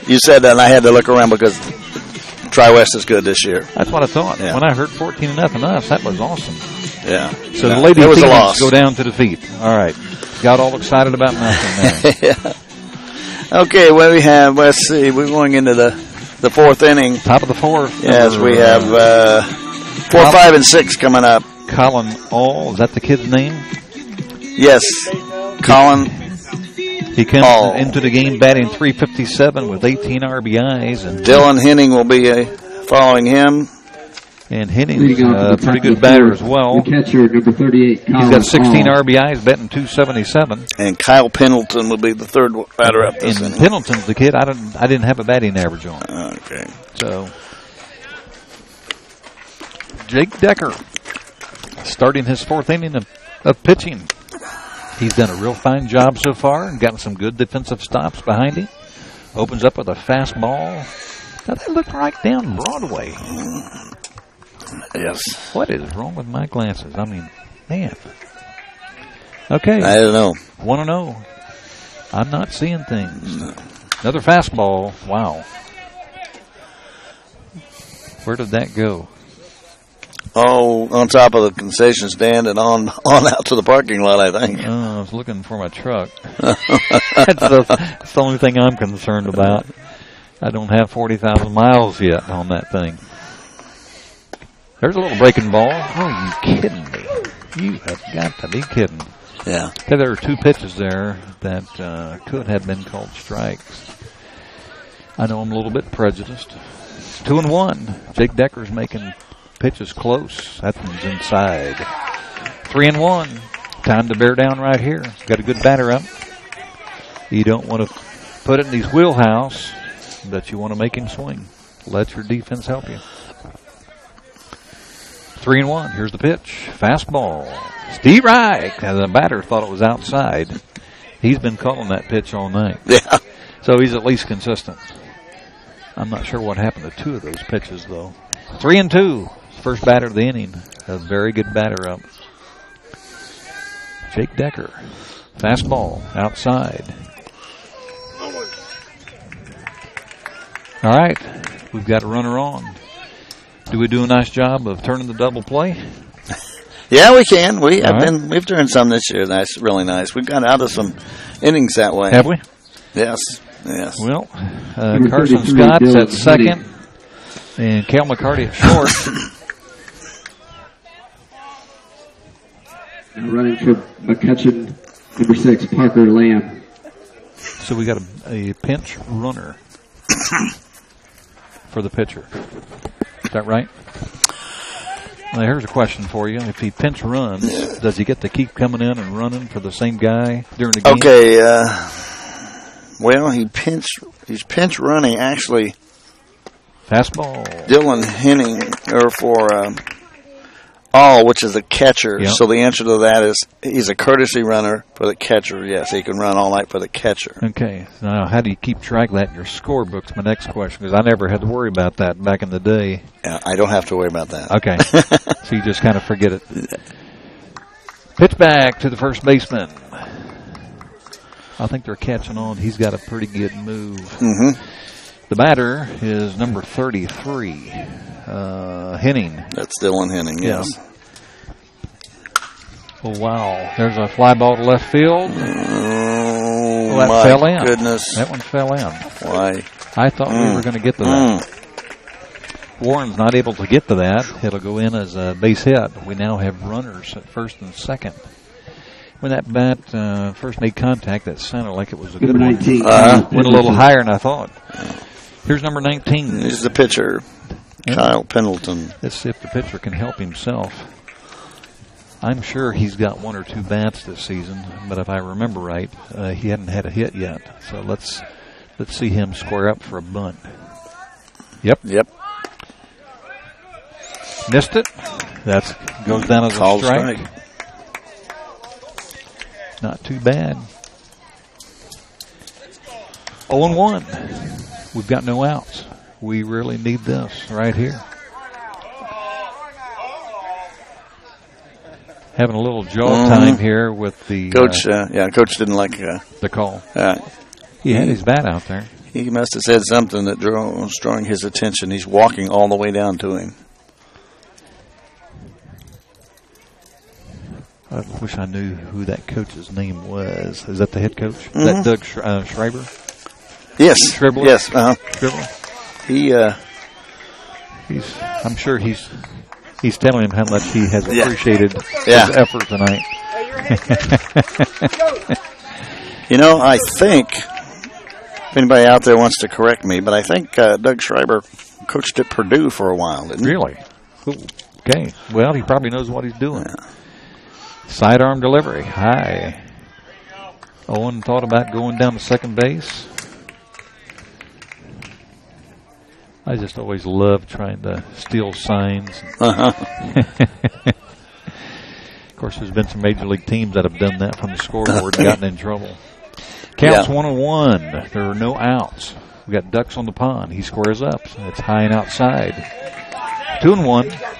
You said that, and I had to look around because Tri-West is good this year. That's what I thought. Yeah. When I heard 14-0 us, that was awesome. Yeah. So the Lady It was a Athenians loss. go down to defeat. All right. Got all excited about nothing there. Yeah. Okay, what do we have? Let's see. We're going into the 4th inning. Top of the 4th. Yes, we have 4, 5, and 6 coming up. Colin All. Is that the kid's name? Yes. Colin. He comes into the game batting .357 with 18 RBIs. And Dylan Henning will be following him. And Henning's a pretty good batter as well. Catcher, number 38, He's got 16 RBIs, batting .277. And Kyle Pendleton will be the 3rd batter up this And inning. Pendleton's the kid I didn't have a batting average on. Okay. So Jake Decker starting his 4th inning of pitching. He's done a real fine job so far and gotten some good defensive stops behind him. Opens up with a fastball. Now that looked right down Broadway. Yes. What is wrong with my glasses? I mean, man. Okay. I don't know. 1-0. I'm not seeing things. Another fastball. Wow. Where did that go? Oh, on top of the concession stand and on out to the parking lot, I think. Oh, I was looking for my truck. That's the only thing I'm concerned about. I don't have 40,000 miles yet on that thing. There's a little breaking ball. Oh, you kidding me? You have got to be kidding. Yeah. Okay, there are 2 pitches there that could have been called strikes. I know I'm a little bit prejudiced. It's 2-1. Jake Decker's making pitches close. That one's inside. 3-1. Time to bear down right here. Got a good batter up. You don't want to put it in his wheelhouse, but you want to make him swing. Let your defense help you. 3-1. Here's the pitch. Fastball. Steve Reich. The batter thought it was outside. He's been calling that pitch all night. Yeah. So he's at least consistent. I'm not sure what happened to 2 of those pitches, though. 3-2. First batter of the inning. A very good batter up. Jake Decker. Fastball. Outside. All right. We've got a runner on. Do we do a nice job of turning the double play? Yeah, we can. We've turned some this year. That's really nice. We've got out of some innings that way. Have we? Yes. Well, Carson Scott's at second, and Cal McCarty at short. Now running for McCutcheon, number 6, Parker Lamb. So we got a pinch runner for the pitcher. Is that right? Now, here's a question for you. If he pinch runs, does he get to keep coming in and running for the same guy during the game? Okay. Well, he's pinch running, actually. Fastball. Dylan Henning, or for which is a catcher. Yep. So the answer to that is he's a courtesy runner for the catcher. Yes, he can run all night for the catcher. Okay. Now, how do you keep track of that in your scorebook's my next question, because I never had to worry about that back in the day. I don't have to worry about that. Okay. So you just kind of forget it. Pitch back to the first baseman. I think they're catching on. He's got a pretty good move. Mm-hmm. The batter is number 33, Henning. That's Dylan Henning, yes. Yeah. Oh, wow. There's a fly ball to left field. Oh, that my fell in. goodness. That one fell in. Why? I thought we were going to get to that. Warren's not able to get to that. It'll go in as a base hit. We now have runners at first and second. When that bat first made contact, that sounded like it was a good one. Went a little higher than I thought. Here's number 19. He's the pitcher, Kyle Pendleton. Let's see if the pitcher can help himself. I'm sure he's got one or two bats this season, but if I remember right, he hadn't had a hit yet. So let's see him square up for a bunt. Yep. Missed it. That goes down as a strike. Not too bad. 0-1. We've got no outs. We really need this right here. Having a little jaw time here with the coach. Coach didn't like the call. He had his bat out there. He must have said something that was drawing his attention. He's walking all the way down to him. I wish I knew who that coach's name was. Is that the head coach? Is that Doug Schreiber? Yes. Scribbler? Yes. Scribbler? I'm sure he's telling him how much he has appreciated his effort tonight. I think, if anybody out there wants to correct me, but I think Doug Schreiber coached at Purdue for a while, didn't he? Really? Cool. Okay. Well, he probably knows what he's doing. Yeah. Sidearm delivery. High. Owen thought about going down to second base. I just always love trying to steal signs. Of course, there's been some major league teams that have done that from the scoreboard and gotten in trouble. Counts 1-1. There are no outs. We got ducks on the pond. He squares up. It's high and outside. 2-1.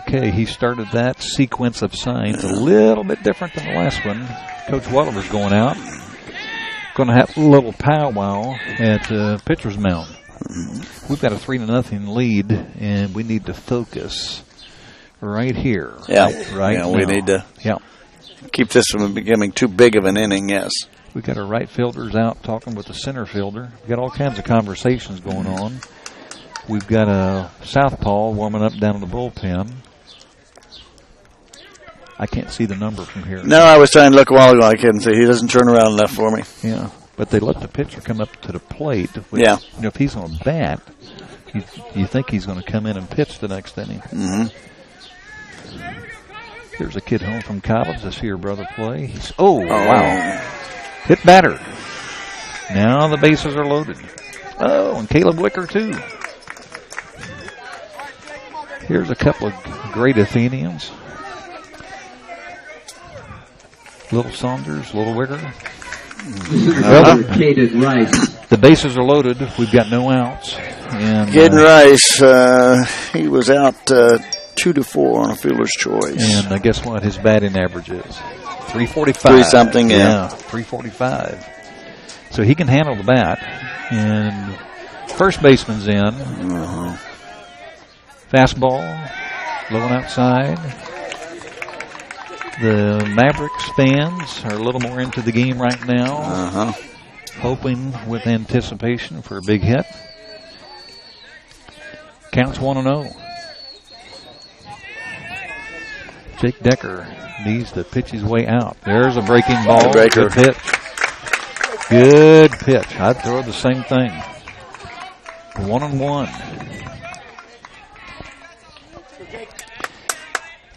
Okay, he started that sequence of signs a little bit different than the last one. Coach Welliver's going out. Going to have a little powwow at the pitcher's mound. We've got a 3-0 lead, and we need to focus right here. We need to keep this from becoming too big of an inning, yes. We've got our right fielders out talking with the center fielder. We've got all kinds of conversations going on. We've got a southpaw warming up down in the bullpen. I can't see the number from here. No, I was trying to look a while ago. I couldn't see. He doesn't turn around enough for me. Yeah, but they let the pitcher come up to the plate. Which, if he's on a bat, you think he's going to come in and pitch the next inning. Here's a kid home from college to see her brother play. Wow. Hit batter. Now the bases are loaded. Oh, and Caleb Wicker, too. Here's a couple of great Athenians. Little Saunders, Little Wicker. Caden Rice. The bases are loaded. We've got no outs. And Caden Rice, he was out 2-4 on a fielder's choice. And guess what? His batting average is 345. 3-something, yeah. 345. So he can handle the bat. And first baseman's in. Fastball. Low and outside. The Mavericks fans are a little more into the game right now. Hoping with anticipation for a big hit. Counts 1-0. Jake Decker needs to pitch his way out. There's a breaking ball. Good pitch. Good pitch. I'd throw the same thing. 1-1.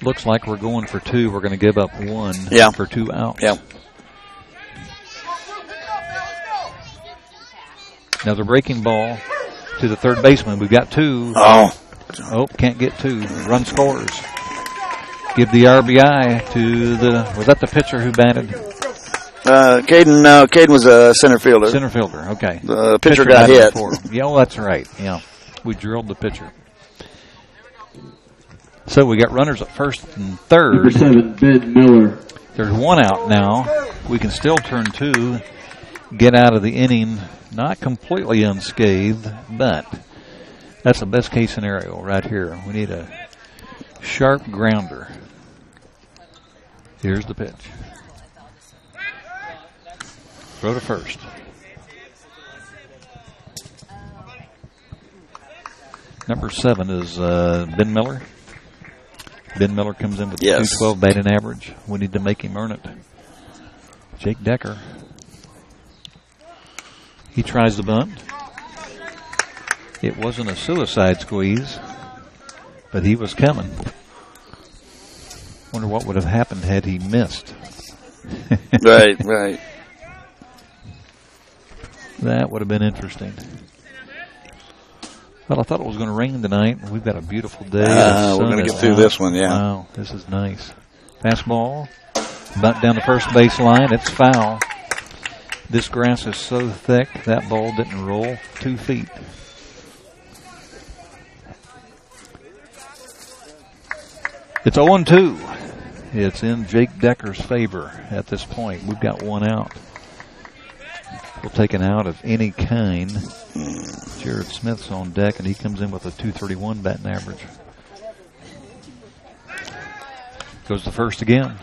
Looks like we're going for 2. We're going to give up 1 for 2 outs. Yeah. Another breaking ball to the third baseman. We've got 2. Oh, can't get 2. Run scores. Give the RBI to the, was that the pitcher who batted? Caden was a center fielder. Center fielder, okay. The pitcher got hit. Yeah, well, that's right. Yeah, we drilled the pitcher. So we got runners at first and third. Number 7, Ben Miller. There's 1 out now. We can still turn 2, get out of the inning, not completely unscathed, but that's the best case scenario right here. We need a sharp grounder. Here's the pitch. Throw to first. Number 7 is Ben Miller. Ben Miller comes in with a 212 batting average. We need to make him earn it. Jake Decker. He tries the bunt. It wasn't a suicide squeeze, but he was coming. Wonder what would have happened had he missed. Right. That would have been interesting. Well, I thought it was going to rain tonight. We've got a beautiful day. We're going to get through this one, yeah. Wow, this is nice. Fastball, bunt down the first base line. It's foul. This grass is so thick, that ball didn't roll 2 feet. It's 0-2. It's in Jake Decker's favor at this point. We've got 1 out. We'll take an out of any kind. Jared Smith's on deck, and he comes in with a 231 batting average. Goes to first again.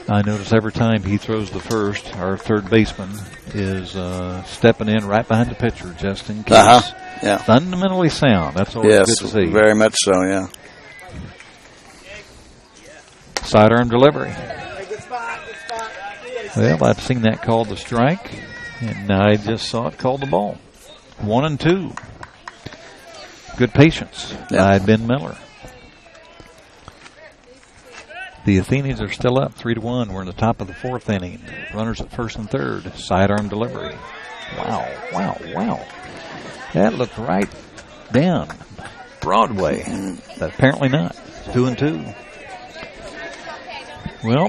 I notice every time he throws the first, our third baseman is stepping in right behind the pitcher just in case. Yeah. Fundamentally sound. That's always good to see. Very much so, yeah. Sidearm delivery. Well, I've seen that called the strike, and I just saw it called the ball. 1-2. Good patience by Ben Miller. The Athenians are still up 3-1. We're in the top of the 4th inning. Runners at first and third. Sidearm delivery. Wow. That looked right down Broadway. But apparently not. 2-2. Well,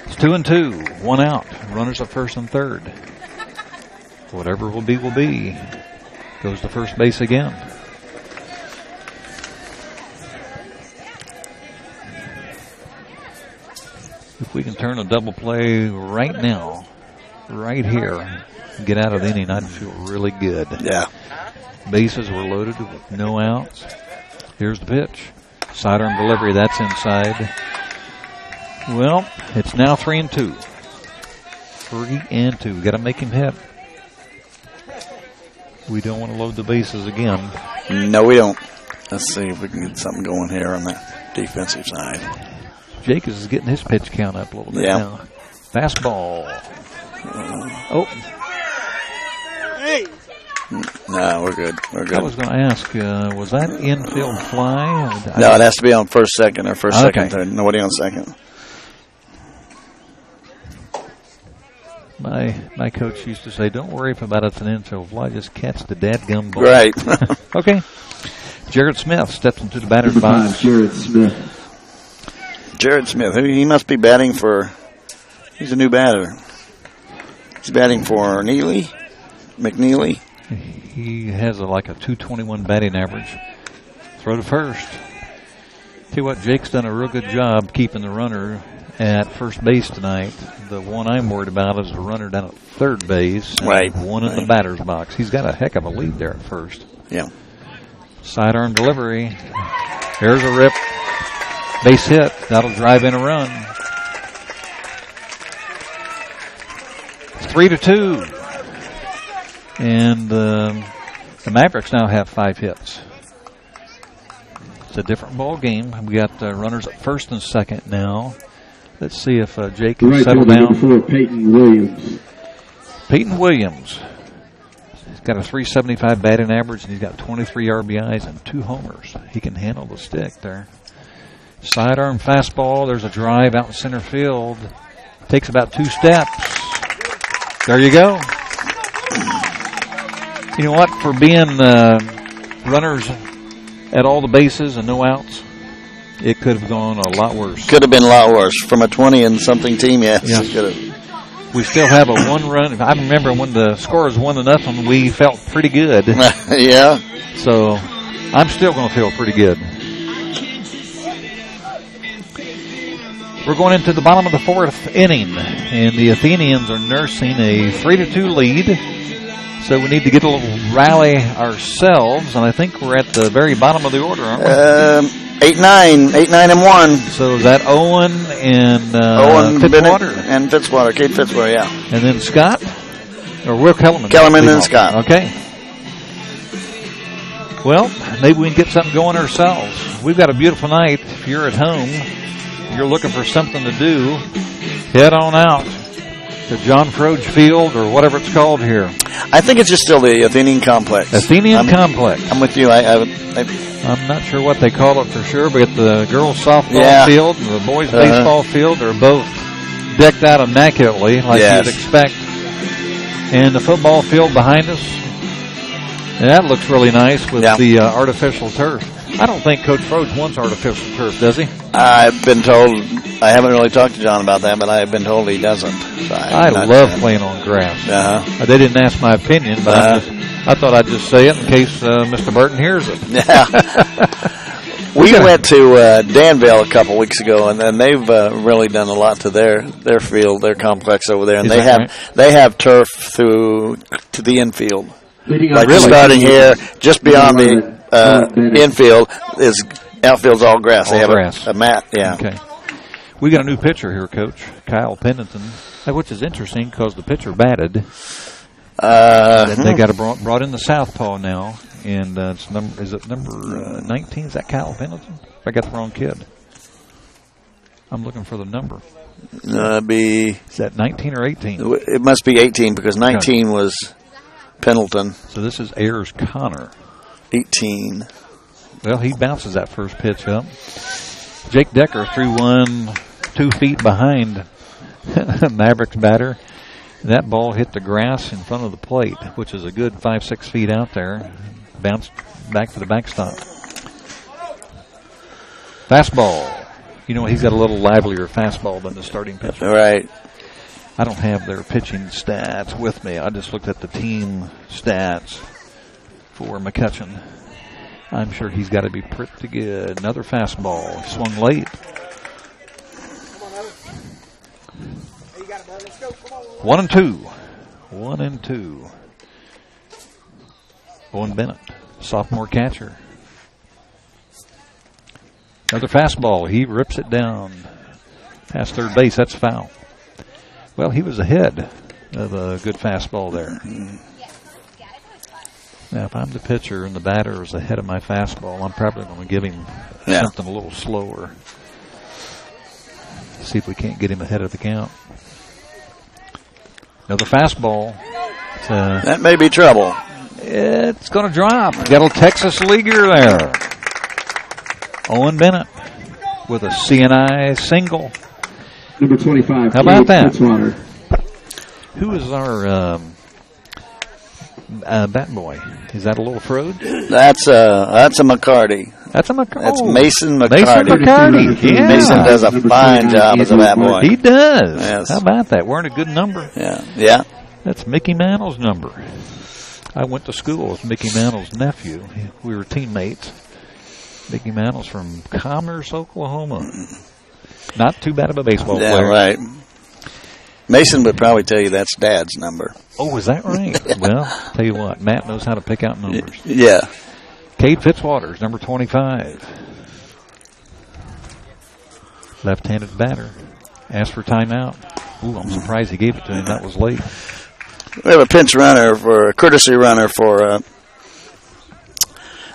it's 2-2. 1 out. Runners at first and third. Whatever will be, will be. Goes to first base again. If we can turn a double play right now, right here, get out of the inning, I'd feel really good. Yeah. Bases were loaded with no outs. Here's the pitch. Sidearm delivery, that's inside. Well, it's now 3-2. 3-2. Got to make him hit. We don't want to load the bases again. No, we don't. Let's see if we can get something going here on that defensive side. Jake is getting his pitch count up a little bit now. Fastball. No, we're good. I was going to ask, was that infield fly? No, it has to be on first, second, or first, second, third. Nobody on second. My coach used to say, don't worry about it's an infield fly, just catch the dadgum ball. Right. Okay. Jared Smith steps into the batter's box. Jared Smith. He must be batting for, he's a new batter. He's batting for McNeely. He has like a 221 batting average. Throw to first. Tell you what, Jake's done a real good job keeping the runner at first base tonight. The one I'm worried about is the runner down at third base. Right. One in the batter's box. He's got a heck of a lead there at first. Yeah. Sidearm delivery. There's a rip. Base hit. That'll drive in a run. 3-2. And the Mavericks now have 5 hits. It's a different ball game. We got runners at first and second now. Let's see if Jake can settle down. Before Peyton Williams. Peyton Williams. He's got a .375 batting average, and he's got 23 RBIs and 2 homers. He can handle the stick there. Sidearm fastball. There's a drive out in center field. Takes about 2 steps. There you go. You know what? For being runners at all the bases and no outs, it could have gone a lot worse. Could have been a lot worse. From a 20-and-something team, yes. Yes. Could have. We still have a 1-run. I remember when the score was 1-0, we felt pretty good. Yeah. So I'm still going to feel pretty good. We're going into the bottom of the 4th inning, and the Athenians are nursing a 3-2 lead. So we need to get a little rally ourselves, and I think we're at the very bottom of the order, aren't we? 8-9-1. So is that Owen and Owen Fitzwater? Bennett and Fitzwater, Kate Fitzwater, yeah. And then Scott? Or Will Kellerman? Kellerman and Scott. Okay. Well, maybe we can get something going ourselves. We've got a beautiful night. If you're at home, you're looking for something to do, head on out to John Froge Field or whatever it's called here. I think it's just still the Athenian Complex. Complex. I'm with you. I'm not sure what they call it for sure, but the girls' softball field and the boys' baseball field are both decked out immaculately, like you'd expect. And the football field behind us, and that looks really nice with the artificial turf. I don't think Coach Froge wants artificial turf, does he? I've been told. I haven't really talked to John about that, but I've been told he doesn't. So I love playing on grass. They didn't ask my opinion, but I thought I'd just say it in case Mr. Burton hears it. Yeah. We went to Danville a couple weeks ago, and then they've really done a lot to their field, their complex over there, and they have turf through to the infield. Like starting here, just beyond the infield outfield's all grass. They have a mat. Yeah. Okay. We got a new pitcher here, Coach Kyle Pennington, which is interesting because the pitcher batted. They got brought in the southpaw now, and it's number 19? Is that Kyle Pennington? If I got the wrong kid, I'm looking for the number. Is that 19 or 18? It must be 18 because 19 was Pendleton. So this is Ayers Connor. 18. Well, he bounces that first pitch up. Jake Decker threw one 2 feet behind Mavericks batter. That ball hit the grass in front of the plate, which is a good 5-6 feet out there. Bounced back to the backstop. Fastball. You know, he's got a little livelier fastball than the starting pitcher. Right. I don't have their pitching stats with me. I just looked at the team stats for McCutcheon. I'm sure he's got to be pretty good. Another fastball. Swung late. 1-2. 1-2. Owen Bennett, sophomore catcher. Another fastball. He rips it down past third base. That's foul. Well, he was ahead of a good fastball there. Now, if I'm the pitcher and the batter is ahead of my fastball, I'm probably going to give him something a little slower. See if we can't get him ahead of the count. Another fastball. That may be trouble. It's going to drop. Got a Texas leaguer there. Owen Bennett with a CNI single. Number 25. How about that? Fitzwater. Who is our bat boy? Is that a little Froge? That's a McCarty. That's a McCarty. That's Mason McCarty. Mason McCarty. Yeah. Mason does a fine job as a bat boy. He does. Yes. How about that? Wearing a good number. Yeah. That's Mickey Mantle's number. I went to school with Mickey Mantle's nephew. We were teammates. Mickey Mantle's from Commerce, Oklahoma. Not too bad of a baseball player. Yeah, right. Mason would probably tell you that's Dad's number. Oh, is that right? Well, tell you what, Matt knows how to pick out numbers. Yeah. Cade Fitzwaters, number 25. Left-handed batter. Asked for timeout. Ooh, I'm surprised he gave it to him. That was late. We have a pinch runner for a courtesy runner for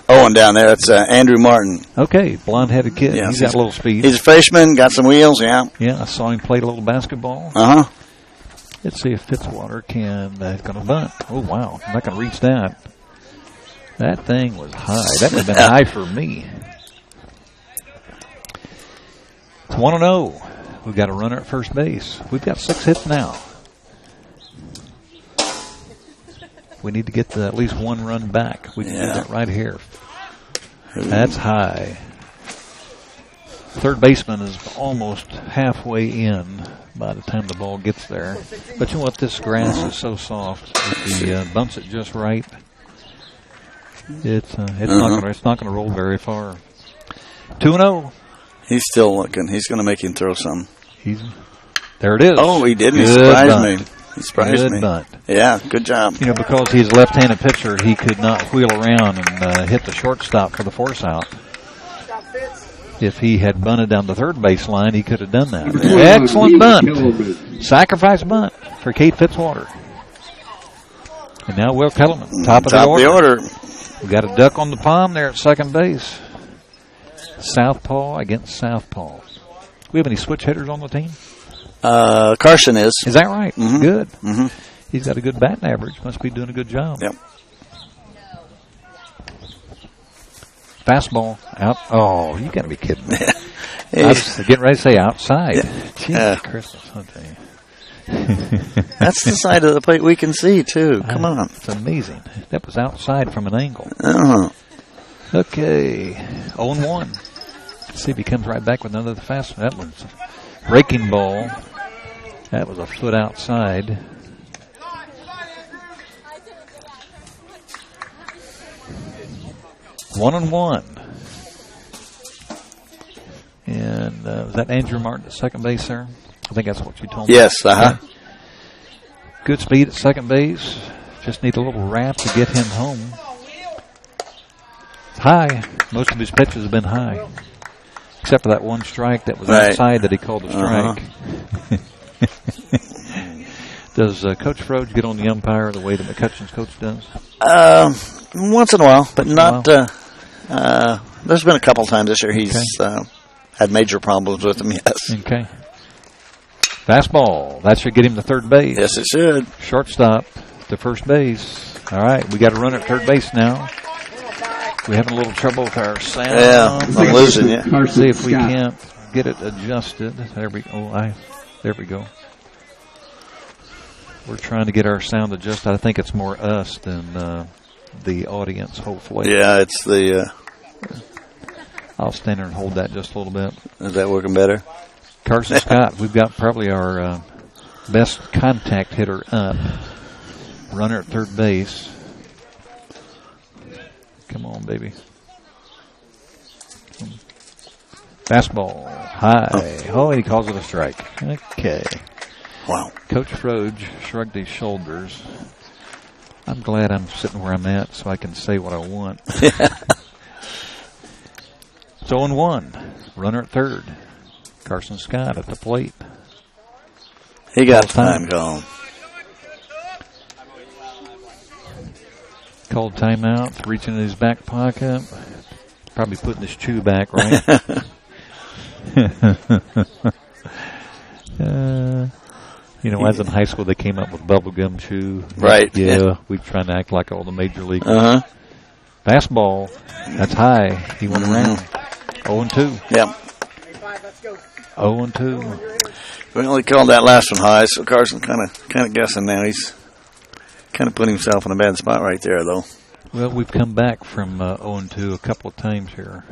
Owen down there. It's Andrew Martin. Okay, blonde-headed kid. Yeah, He's got a little speed. He's a freshman, got some wheels, yeah. Yeah, I saw him play a little basketball. Uh-huh. Let's see if Fitzwater can, he's going to bunt. Oh, wow. I'm not going to reach that. That thing was high. That would have been high for me. It's 1-0. We've got a runner at first base. We've got 6 hits now. We need to get at least 1 run back. We can do that right here. That's high. Third baseman is almost halfway in by the time the ball gets there. But you know what? This grass is so soft. If he bumps it just right, it's not going to roll very far. 2-0. He's still looking. He's going to make him throw some. There it is. Oh, he did. He Good surprised bunt. me. He surprised Good me. bunt. Yeah, good job. You know, because he's a left-handed pitcher, he could not wheel around and hit the shortstop for the force out. If he had bunted down the third baseline, he could have done that. Excellent bunt. Sacrifice bunt for Cade Fitzwater. And now Will Kellerman, top of the order. We got a duck on the palm there at second base. Southpaw against southpaw. We have any switch hitters on the team? Carson is. Is that right? Mm-hmm. Good. Mm-hmm. He's got a good batting average. Must be doing a good job. Yep. Fastball out. Oh, you got to be kidding me. I was getting ready to say outside. Jeez, Christmas, I'll tell you. That's the side of the plate we can see, too. Come on. It's amazing. That was outside from an angle. Uh-huh. Okay. 0-1. Let's see if he comes right back with another fastball. That was a breaking ball. That was a foot outside. One and one. And was that Andrew Martin at second base there? I think that's what you told me. Yes, uh-huh. Good speed at second base. Just need a little wrap to get him home. High. Most of his pitches have been high. Except for that one strike that was outside that he called a strike. Does Coach Froge get on the umpire the way that McCutcheon's coach does? Once in a while, but not. There's been a couple times this year he's had major problems with him, yes. Okay. Fastball. That should get him to third base. Yes, it should. Shortstop to first base. All right, we got a runner at third base now. We're having a little trouble with our sound. Yeah, I'm losing you. Let's see if we can't get it adjusted. There we go. There we go. We're trying to get our sound adjusted. I think it's more us than the audience, hopefully. Yeah, it's the... I'll stand there and hold that just a little bit. Is that working better? Carson Scott, we've got probably our best contact hitter up. Runner at third base. Come on, baby. Fastball. High. Oh, he calls it a strike. Okay. Wow. Coach Froge shrugged his shoulders. I'm glad I'm sitting where I'm at so I can say what I want. It's 0-1. Runner at third. Carson Scott at the plate. He got time going. Called timeout, reaching in his back pocket. Probably putting his chew back, right? You know, as in high school, they came up with bubblegum chew. Right. Yeah, we trying to act like all the major leaguers. Uh-huh. Fastball. That's high. He went around. 0-2. Yep. 0-2. We only called that last one high, so Carson kind of guessing now. He's kind of put himself in a bad spot right there, though. Well, we've come back from 0-2 a couple of times here.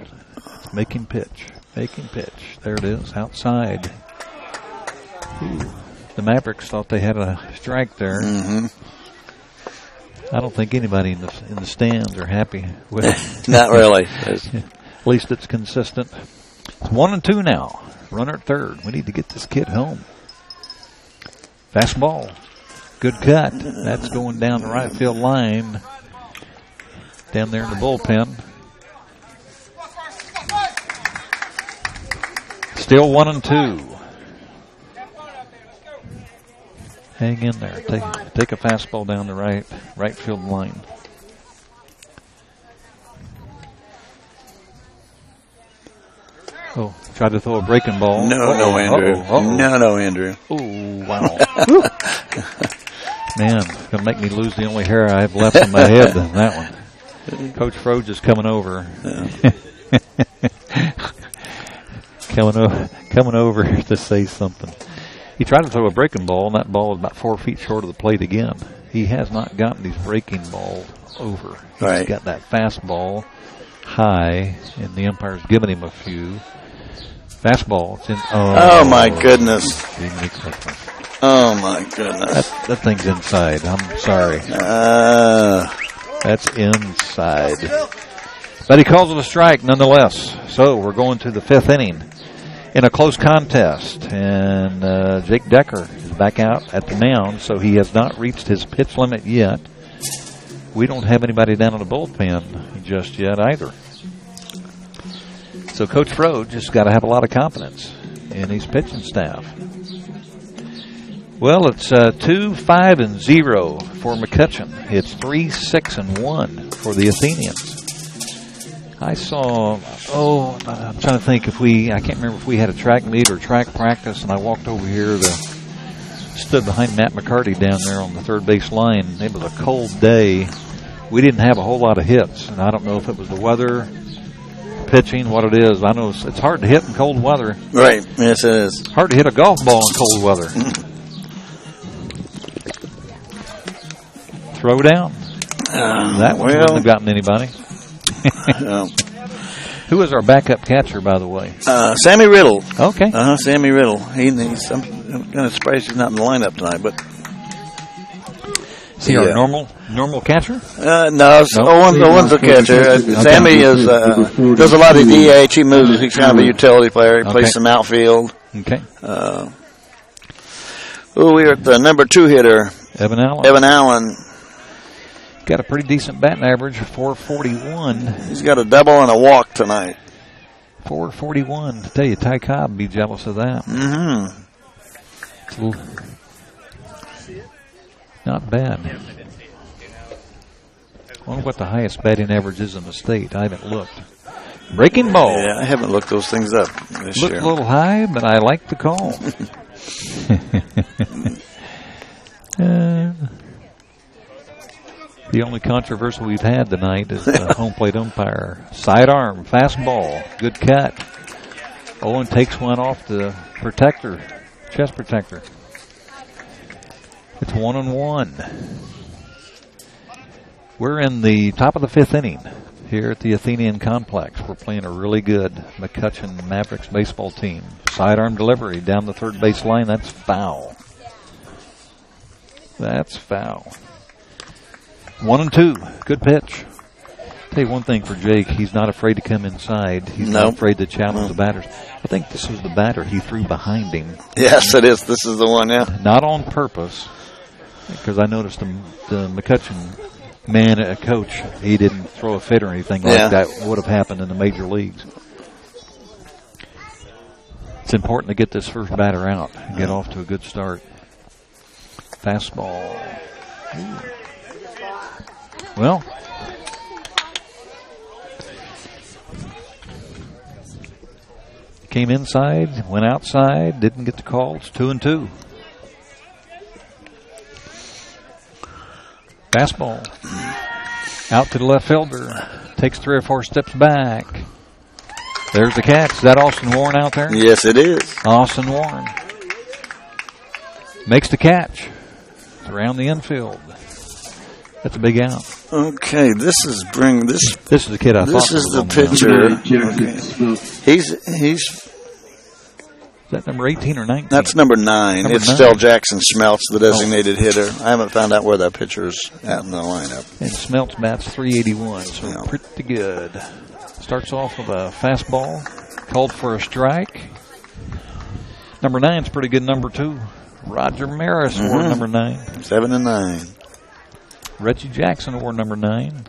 Make him pitch. Make him pitch. There it is, outside. Ooh. The Mavericks thought they had a strike there. Mm-hmm. I don't think anybody in the stands are happy with it. Not really. At least it's consistent. It's 1-2 now. Runner at third. We need to get this kid home. Fastball. Good cut. That's going down the right field line. Down there in the bullpen. Still 1-2. Hang in there. Take a fastball down the right field line. Oh, tried to throw a breaking ball. No, Andrew. No, Andrew. Oh, wow. Man, it's going to make me lose the only hair I have left in my head than that one. Coach Froge is coming over. Coming over to say something. He tried to throw a breaking ball, and that ball was about 4 feet short of the plate again. He has not gotten these breaking balls over. He's got that fastball high, and the umpire's giving him a few. Fastball. It's in. Oh my goodness. Oh, my goodness. That thing's inside. I'm sorry. That's inside. But he calls it a strike nonetheless. So we're going to the 5th inning in a close contest. And Jake Decker is back out at the mound, so he has not reached his pitch limit yet. We don't have anybody down in the bullpen just yet either. So Coach Froge just got to have a lot of confidence in his pitching staff. Well, it's 2-5-0 for McCutcheon. It's 3-6-1 for the Athenians. I saw, I'm trying to think I can't remember if we had a track meet or track practice, and I walked over here stood behind Matt McCarty down there on the third base line. It was a cold day. We didn't have a whole lot of hits, and I don't know if it was the weather, pitching, what it is. I know it's hard to hit in cold weather. Right. Yes, it is. Hard to hit a golf ball in cold weather. Throw down. That one wouldn't have gotten anybody. Who is our backup catcher, by the way? Sammy Riddle. Okay. Sammy Riddle. I'm kind of surprised he's not in the lineup tonight, but. Is he our normal catcher? No, Owen's a catcher. Sammy does a lot of DH. He moves. He's kind of a utility player. He plays some outfield. Okay. We're at the number 2 hitter. Evan Allen. Got a pretty decent batting average, 441. He's got a double and a walk tonight. 441. To tell you, Ty Cobb would be jealous of that. Mm-hmm. Not bad. I wonder what the highest batting average is in the state. I haven't looked. Breaking ball. Yeah, I haven't looked those things up this year. Looked a little high, but I like the call. The only controversy we've had tonight is the home plate umpire. Sidearm, fastball, good cut. Owen takes one off the protector, chest protector. It's 1-1. We're in the top of the 5th inning here at the Athenian Complex. We're playing a really good McCutcheon Mavericks baseball team. Sidearm delivery down the third base line. That's foul. That's foul. 1-2. Good pitch. Tell you one thing for Jake, he's not afraid to come inside. He's not afraid to challenge the batters. I think this was the batter he threw behind him. Yes, it is. This is the one, yeah. Not on purpose, because I noticed the McCutcheon coach, he didn't throw a fit or anything like that would have happened in the major leagues. It's important to get this first batter out and get off to a good start. Fastball. Ooh. Well, came inside, went outside, didn't get the call. It's 2-2. Fastball. Out to the left fielder. Takes 3 or 4 steps back. There's the catch. Is that Austin Warren out there? Yes, it is. Austin Warren. Makes the catch. It's around the infield. That's a big out. Okay, this is the kid I thought. This is the pitcher. Okay. He's. Is that number 18 or 19? That's number 9. It's still Jackson Schmeltz, the designated hitter. I haven't found out where that pitcher's at in the lineup. And Schmeltz bats 381, so pretty good. Starts off with a fastball, called for a strike. Number 9's pretty good. Number 2, Roger Maris wore number 9. 7-9. Reggie Jackson wore number 9. I'm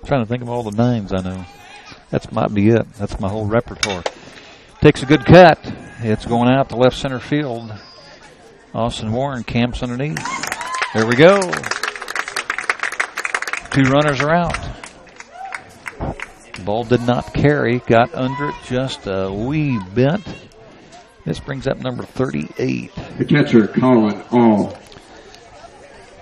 trying to think of all the 9s I know. That might be it. That's my whole repertoire. Takes a good cut. It's going out to left center field. Austin Warren camps underneath. There we go. 2 runners are out. The ball did not carry. Got under it just a wee bit. This brings up number 38. The catcher, Colin All.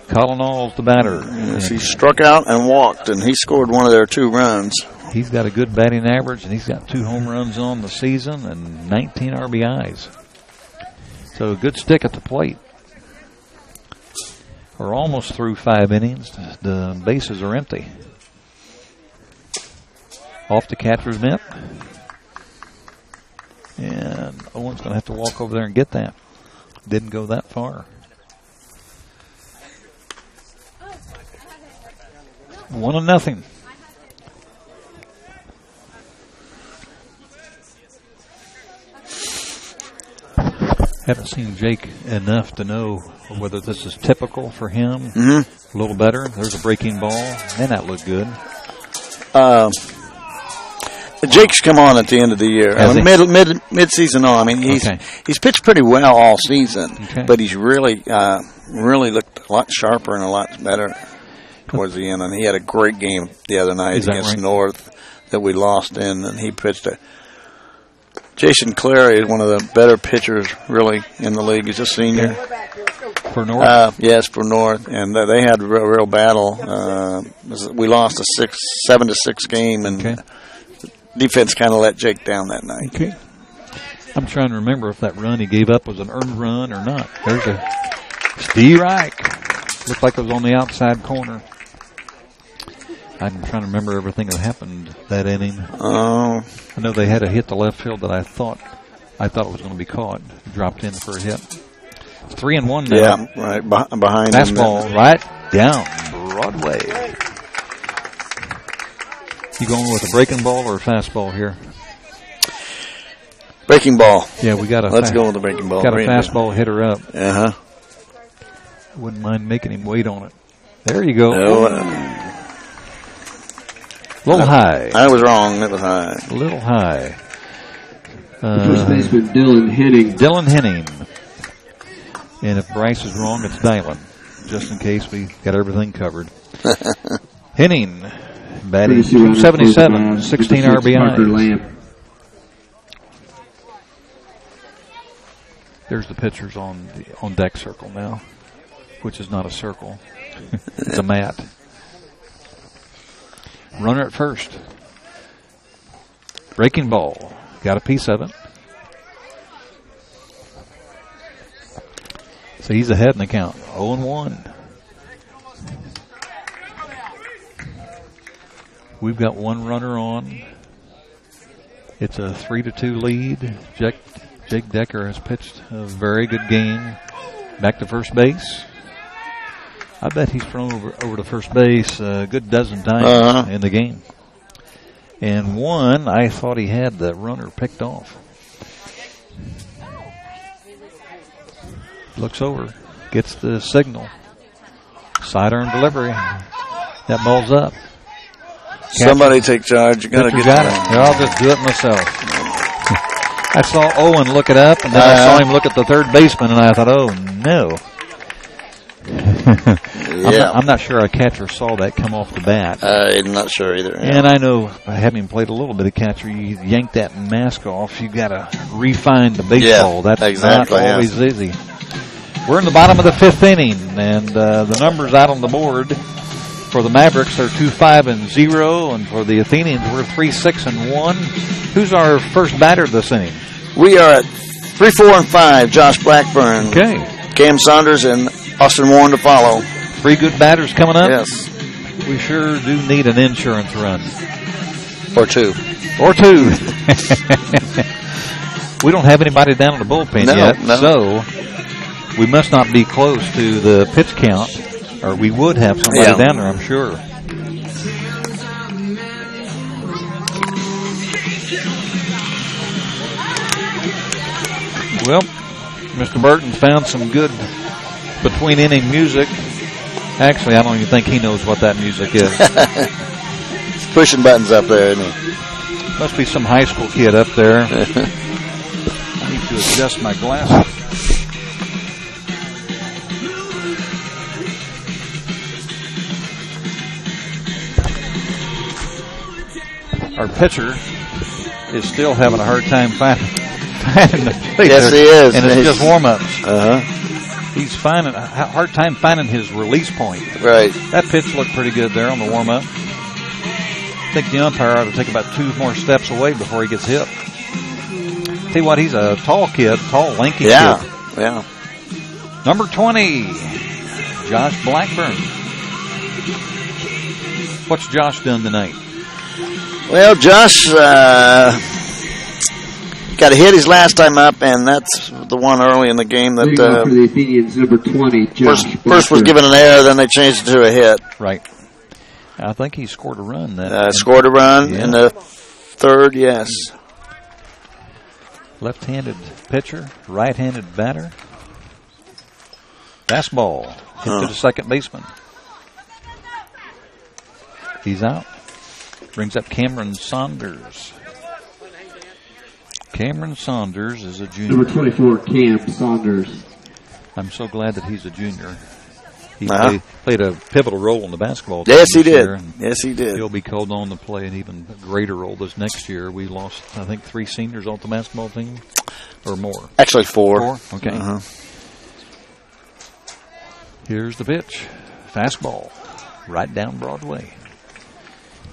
Colin All's the batter. Yes, he struck out and walked, and he scored one of their 2 runs. He's got a good batting average, and he's got 2 home runs on the season and 19 RBIs. So a good stick at the plate. We're almost through 5 innings. The bases are empty. Off the catcher's mitt. And Owen's going to have to walk over there and get that. Didn't go that far. 1-0. Haven't seen Jake enough to know whether this is typical for him. Mm-hmm. A little better. There's a breaking ball. Man, that looked good. Jake's come on at the end of the year. Mid-season on. I mean, he's pitched pretty well all season, but he's really looked a lot sharper and a lot better towards the end. And he had a great game the other night against North that we lost in, and he pitched a. Jason Clary is one of the better pitchers, really, in the league. He's a senior. For North? Yes, for North. And they had a real battle. We lost a 7-6 game, and defense kind of let Jake down that night. Okay. I'm trying to remember if that run he gave up was an earned run or not. There's a Steve Reich. Looked like it was on the outside corner. I'm trying to remember everything that happened that inning. Oh. I know they had a hit to left field that I thought it was going to be caught. Dropped in for a hit. It's 3-1 now. Yeah, right behind fastball right down Broadway. You going with a breaking ball or a fastball here? Breaking ball. Yeah, we got a. Let's go with the breaking ball. Got a fastball hitter up. Wouldn't mind making him wait on it. There you go. A little high. I was wrong. It was high. A little high. First baseman Dylan Henning. Dylan Henning. And if Bryce is wrong, it's Dylan. Just in case we got everything covered. Henning, batting 277, 16 RBI. There's the pitchers on deck circle now, which is not a circle. It's a mat. Runner at first. Breaking ball. Got a piece of it. So he's ahead in the count. 0-1. We've got 1 runner on. It's a 3-2 lead. Jake Decker has pitched a very good game. Back to first base. I bet he's thrown over to first base a good dozen times in the game. And one, I thought he had the runner picked off. Looks over, gets the signal. Sidearm delivery. That ball's up. Somebody take charge. You gotta get it. I'll just do it myself. I saw Owen look it up, and then I saw him look at the third baseman, and I thought, oh no. I'm not sure a catcher saw that come off the bat. I'm not sure either. Yeah. And I know, having played a little bit of catcher, you yank that mask off, you got to refine the baseball. That's not always easy. We're in the bottom of the 5th inning, and the numbers out on the board for the Mavericks are 2-5-0, and for the Athenians, we're 3-6-1. Who's our first batter this inning? We are at 3-4-5. Josh Blackburn, Cam Saunders, and Austin Warren to follow. 3 good batters coming up? Yes. We sure do need an insurance run. Or 2. We don't have anybody down in the bullpen yet, so we must not be close to the pitch count, or we would have somebody down there, I'm sure. Well, Mr. Burton found some good between-inning music. Actually, I don't even think he knows what that music is. He's pushing buttons up there, isn't he? Must be some high school kid up there. I need to to adjust my glasses. Our pitcher is still having a hard time finding the plate. Yes, he is. And it's just warm-ups. Uh-huh. He's finding a hard time finding his release point. Right. That pitch looked pretty good there on the warm-up. I think the umpire ought to take about 2 more steps away before he gets hit. Tell you what, he's a tall kid, tall, lanky kid. Yeah. Number 20, Josh Blackburn. What's Josh done tonight? Well, Josh got a hit his last time up, and that's the one early in the game that for the Athenians, number 20, Josh first was given an error, then they changed it to a hit. Right. I think he scored a run. Scored a run in the third, yes. Left-handed pitcher, right-handed batter. Fastball hit to the second baseman. He's out. Brings up Cameron Saunders. Cameron Saunders is a junior. Number 24, Cam Saunders. I'm so glad that he's a junior. He played a pivotal role in the basketball team. Yes, he did. Year, Yes, he did. He'll be called on to play an even greater role this next year. We lost, I think, 3 seniors off the basketball team, or more. Actually, 4. 4? Okay. Uh-huh. Here's the pitch. Fastball. Right down Broadway.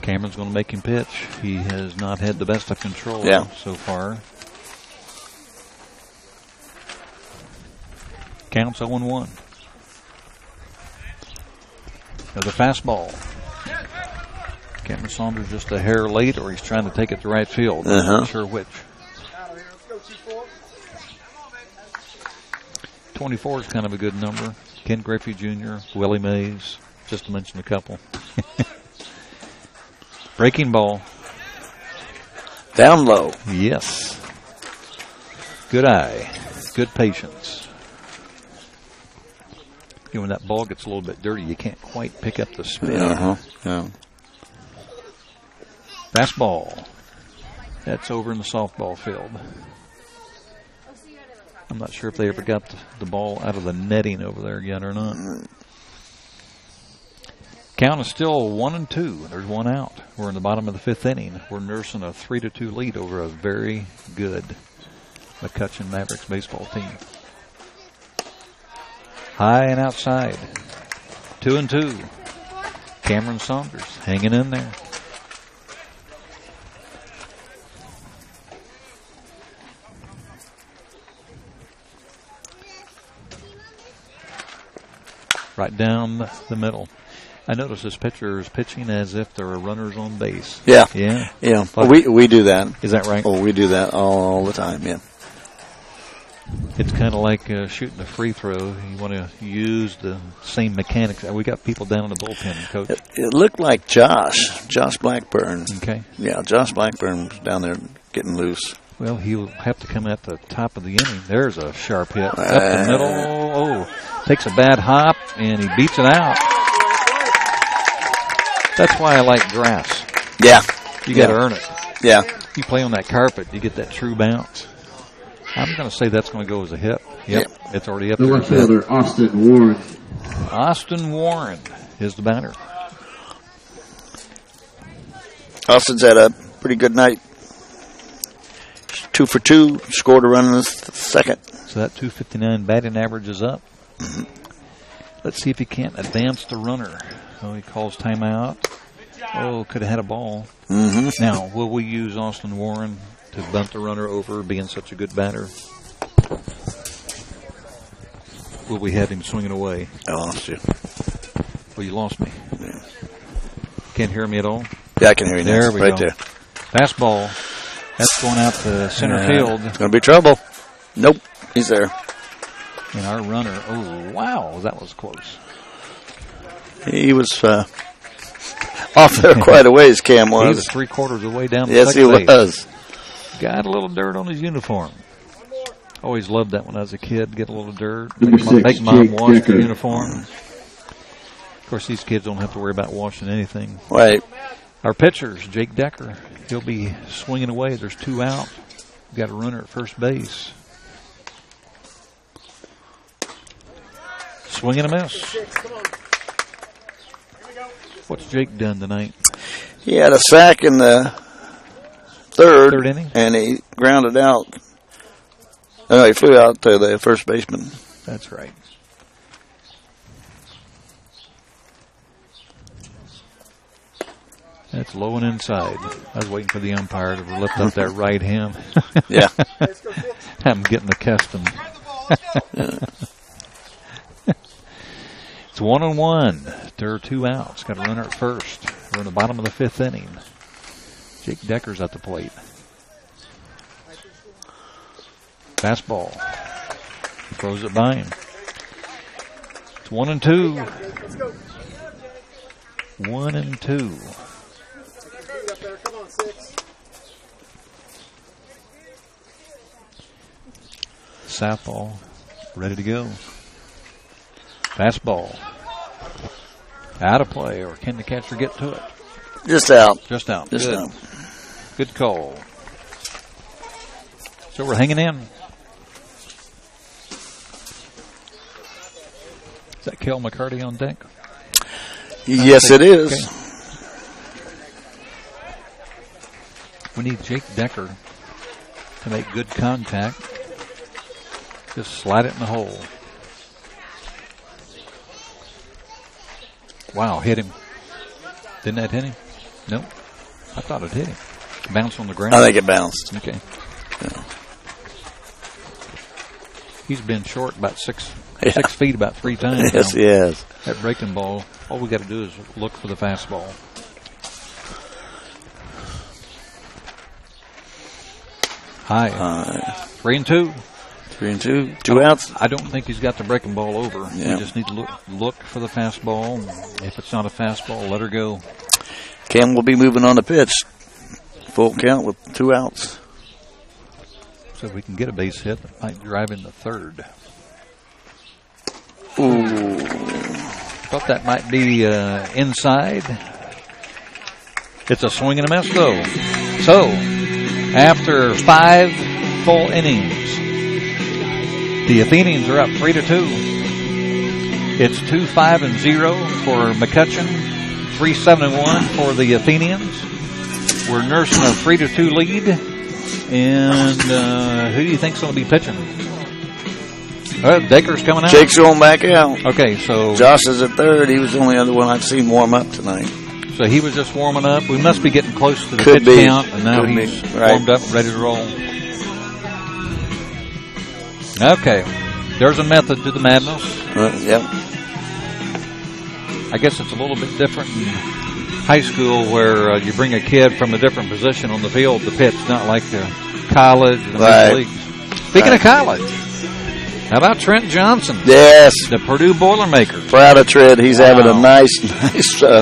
Cameron's going to make him pitch. He has not had the best of control so far. Counts 0-1. Another fastball. Cameron Saunders just a hair late, or he's trying to take it to right field. Not sure which. 24 is kind of a good number. Ken Griffey Jr., Willie Mays, just to mention a couple. Breaking ball. Down low. Yes. Good eye. Good patience. You know, when that ball gets a little bit dirty, you can't quite pick up the spin. Yeah. Fastball. That's over in the softball field. I'm not sure if they ever got the ball out of the netting over there yet or not. Count is still 1-2. There's one out. We're in the bottom of the 5th inning. We're nursing a 3-2 lead over a very good McCutcheon Mavericks baseball team. High and outside. 2-2. Cameron Saunders hanging in there. Right down the middle. I notice this pitcher is pitching as if there are runners on base. Yeah. Well, we do that. Is that right? Oh, we do that all the time. Yeah. It's kind of like shooting a free throw. You want to use the same mechanics. We got people down in the bullpen, Coach. It looked like Josh Blackburn. Okay. Yeah, Josh Blackburn was down there getting loose. Well, he'll have to come at the top of the inning. There's a sharp hit. Up the middle. Oh, takes a bad hop, and he beats it out. That's why I like grass. Yeah. You got to earn it. Yeah. You play on that carpet, you get that true bounce. I'm going to say that's going to go as a hit. Yep. It's already up there. The left fielder, Austin Warren. Austin Warren is the batter. Austin's had a pretty good night. 2 for 2, scored a run in the second. So that 259 batting average is up. Mm-hmm. Let's see if he can't advance the runner. Oh, he calls timeout. Oh, could have had a ball. Mm-hmm. Now, will we use Austin Warren to bunt the runner over, being such a good batter? Will we have him swinging away? I lost you. Well, you lost me. Yeah. Can't hear me at all? Yeah, I can hear you now. There we right go. There. Fastball. That's going out to center field. It's going to be trouble. Nope, he's there. And our runner, oh, wow, that was close. He was off there quite a ways, Cam was. He was 3/4 of the way down the Yes, he second base. was. Got a little dirt on his uniform. Always loved that when I was a kid, get a little dirt. Number 6, Make mom Jake wash Decker. the uniform. Of course, these kids don't have to worry about washing anything. Right. Our pitchers, Jake Decker, he'll be swinging away. There's 2 out. We've got a runner at first base. Swing and a miss. What's Jake done tonight? He had a sack in the third inning, and he grounded out. No, he flew out to the first baseman. That's right. That's low and inside. I was waiting for the umpire to lift up that right hand. Yeah. I'm getting accustomed. It's 1-1. There are 2 outs. Got a runner at first. We're in the bottom of the 5th inning. Jake Decker's at the plate. Fastball. He throws it by him. It's 1-2. 1-2. Southpaw, ready to go. Fastball. Out of play, or can the catcher get to it? Just out. Just out. Just Good. out. Good call. So we're hanging in. Is that Kel McCarty on deck? Yes, it is. Okay. We need Jake Decker to make good contact. Just slide it in the hole. Wow, hit him. Didn't that hit him? Nope. I thought it hit him. Bounced on the ground? I think it bounced. Okay. Yeah. He's been short about 6 feet about 3 times. Yes, now. he has. That breaking ball, all we got to do is look for the fastball. High. 3-2. 3-2. 2 outs. I don't think he's got the breaking ball over. Yeah. We just need to look for the fastball. If it's not a fastball, let her go. Cam will be moving on the pitch. Full count with 2 outs. So if we can get a base hit, that might drive in the third. Ooh. Thought that might be inside. It's a swing and a miss, though. So, after 5 full innings, the Athenians are up 3-2. It's 2-5-0 for McCutcheon, 3-7-1 for the Athenians. We're nursing a 3-2 lead. And who do you think's going to be pitching? Decker's coming out. Jake's going back out. Okay, so Josh is at third. He was the only other one I've seen warm up tonight. So he was just warming up. We must be getting close to the Could pitch be. count, and now Could he's be. Right. warmed up, ready to roll. Okay, there's a method to the madness. Yep. I guess it's a little bit different in high school where you bring a kid from a different position on the field to pitch, not like college and the major leagues. Speaking of college, how about Trent Johnson? Yes. The Purdue Boilermaker. Proud of Trent. He's having a nice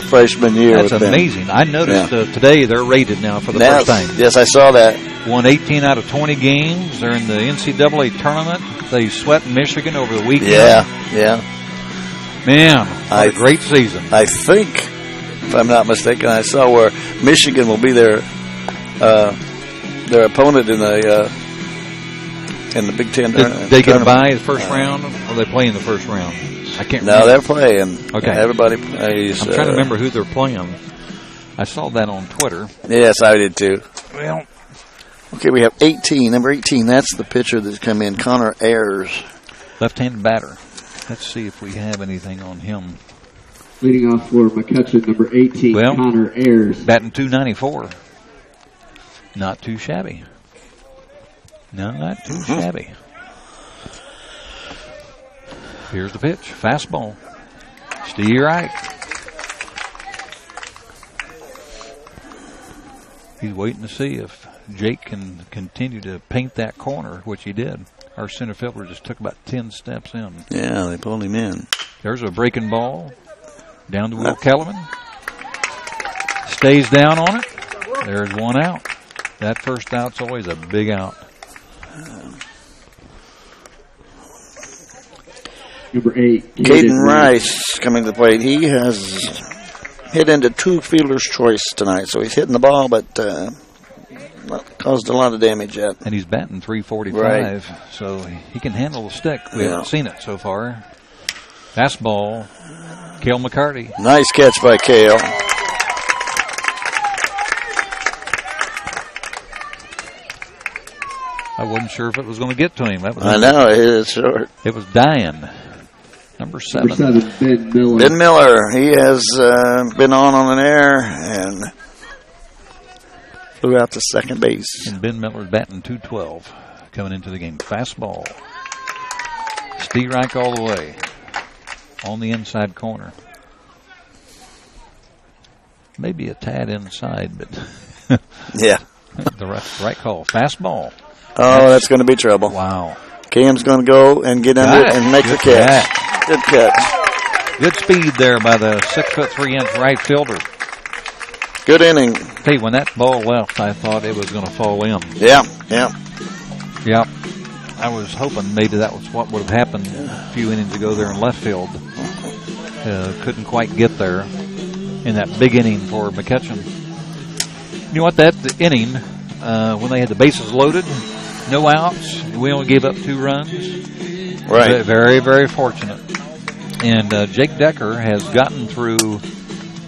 freshman year. That's with amazing. them. I noticed today they're rated now for the first time. Yes, I saw that. Won 18 out of 20 games. They're in the NCAA tournament. They swept Michigan over the weekend. Yeah. Man, what a great season. I think, if I'm not mistaken, I saw where Michigan will be their opponent in the Big Ten. Did they get a bye in the first round, or they play in the first round? I can't remember. No, they're playing. Okay. Everybody plays. I'm trying to remember who they're playing. I saw that on Twitter. Yes, I did too. Well, okay, we have 18. Number 18, that's the pitcher that's come in, Connor Ayers. Left-handed batter. Let's see if we have anything on him. Leading off for McCutcheon, number 18, Connor Ayers. Batting .294. Not too shabby. No, not too shabby. Here's the pitch. Fastball. To your right. He's waiting to see if Jake can continue to paint that corner, which he did. Our center fielder just took about 10 steps in. Yeah, they pulled him in. There's a breaking ball. Down to Will Kellerman. Stays down on it. There's 1 out. That first out's always a big out. Number 8, Caden Rice coming to the plate. He has hit into 2 fielder's choice tonight, so he's hitting the ball, but not caused a lot of damage yet. And he's batting .345, so he can handle the stick. We haven't seen it so far. Fastball, Cale McCarty. Nice catch by Cale. I wasn't sure if it was going to get to him. I know, it is short. It was dying. Number 7. Number 7, Ben Miller. Ben Miller, he has been on an air and flew out to second base. And Ben Miller's batting .212 coming into the game. Fastball. Steerike all the way on the inside corner. Maybe a tad inside, but yeah, the right call. Fastball. Oh, that's going to be trouble. Wow. Cam's going to go and get under it and make the catch. Good catch. Good speed there by the 6'3" right fielder. Good inning. Hey, when that ball left, I thought it was going to fall in. Yeah. Yep. I was hoping maybe that was what would have happened a few innings ago there in left field. Couldn't quite get there in that big inning for McCutcheon. You know what? That inning, when they had the bases loaded, no outs, we only gave up 2 runs. Right. Very, very fortunate. And Jake Decker has gotten through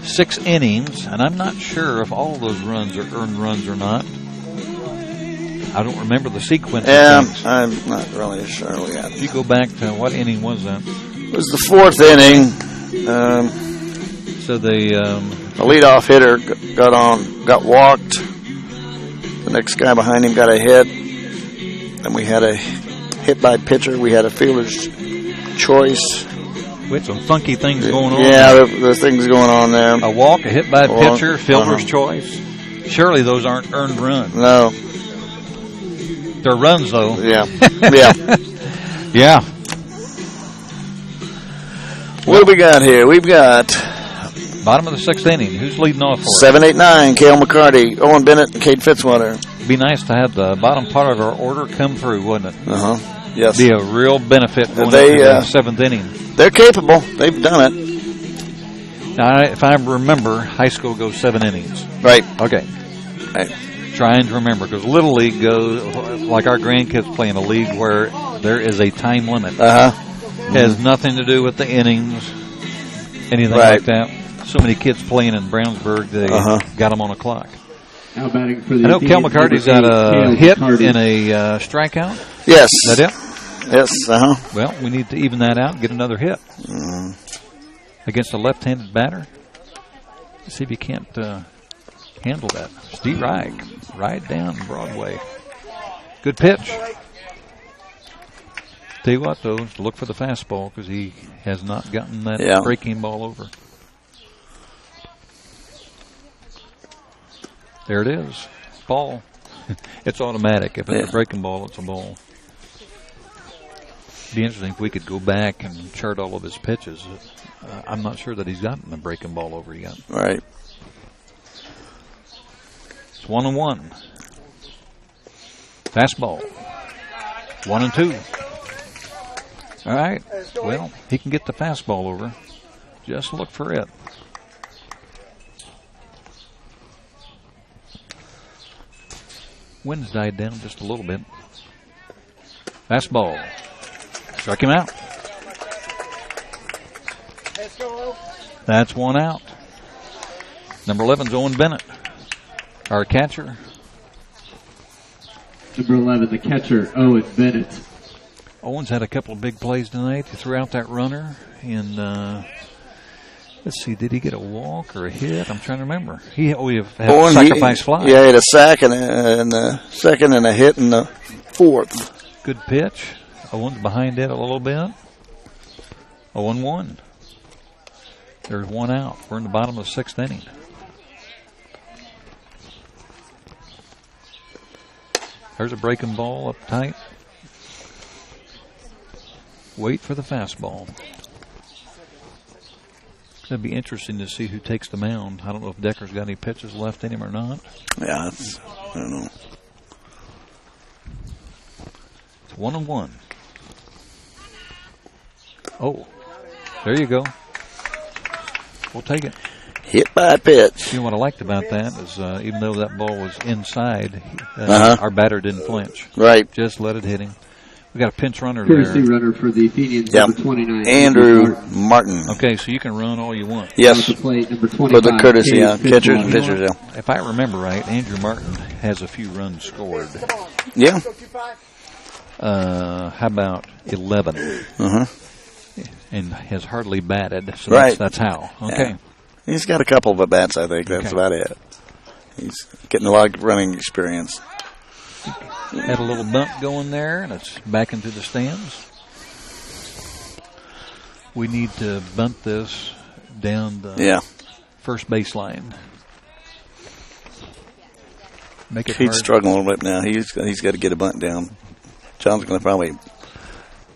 6 innings, and I'm not sure if all of those runs are earned runs or not. I don't remember the sequence. Yeah, I'm not really sure yet. If you go back to what inning was that? It was the 4th inning. So the leadoff hitter got walked. The next guy behind him got a hit. And we had a hit by pitcher. We had a fielder's choice. We had some funky things going on. Yeah, there's things going on there. A walk, a hit by a pitcher, fielder's choice. Surely those aren't earned runs. No. They're runs, though. Yeah. Yeah. What do we got here? We've got bottom of the 6th inning. Who's leading off for us? 7, 8, 9. Cale McCarty, Owen Bennett, and Kate Fitzwater. Be nice to have the bottom part of our order come through, wouldn't it? Yes. Be a real benefit going into the 7th inning. They're capable. They've done it. Now, if I remember, high school goes 7 innings. Right. Okay. Right. Trying to remember, because Little League goes, like our grandkids play in a league where there is a time limit. Has nothing to do with the innings, anything like that. So many kids playing in Brownsburg, they got them on a clock. Now batting for the I know Kel McCarty's got a hit and a strikeout. Yes. Is that it? Yes. Well, we need to even that out and get another hit against a left-handed batter. Let's see if you can't handle that. Steve Reich, right down Broadway. Good pitch. Tell you what, though, look for the fastball because he has not gotten that breaking ball over. There it is. Ball. It's automatic. If it's a breaking ball, it's a ball. It'd be interesting if we could go back and chart all of his pitches. I'm not sure that he's gotten the breaking ball over yet. Right. It's 1-1. Fastball. 1-2. All right. Well, he can get the fastball over. Just look for it. Wind's died down just a little bit. Fastball. Struck him out. That's 1 out. Number 11's Owen Bennett, our catcher. Number 11, the catcher, Owen Bennett. Owen's had a couple of big plays tonight. He threw out that runner. And let's see, did he get a walk or a hit? I'm trying to remember. He had a sacrifice fly. Yeah, he had a sack and a second and a hit in the 4th. Good pitch. Owen's behind it a little bit. 0-1. There's 1 out. We're in the bottom of the 6th inning. There's a breaking ball up tight. Wait for the fastball. It'd be interesting to see who takes the mound. I don't know if Decker's got any pitches left in him or not. Yeah, I don't know. It's 1-1. Oh, there you go. We'll take it. Hit by a pitch. You know what I liked about that is even though that ball was inside, our batter didn't flinch. Right. Just let it hit him. We got a pinch runner Courtesy there. runner for the Athenians, Yep. number 29. Andrew Martin. Okay, so you can run all you want. Yes. The plate, number For 25. the courtesy, Cage catchers and Fitzwater. pitchers, yeah. If I remember right, Andrew Martin has a few runs scored. Yeah. How about 11? Uh-huh. And has hardly batted, so Right. that's how. Okay. Yeah. He's got a couple of at-bats, I think. That's Okay. about it. He's getting a lot of running experience. Had a little bump going there, and it's back into the stands. We need to bunt this down the first baseline. Make it He's hard. struggling a little bit now. He's got to get a bunt down. John's going to probably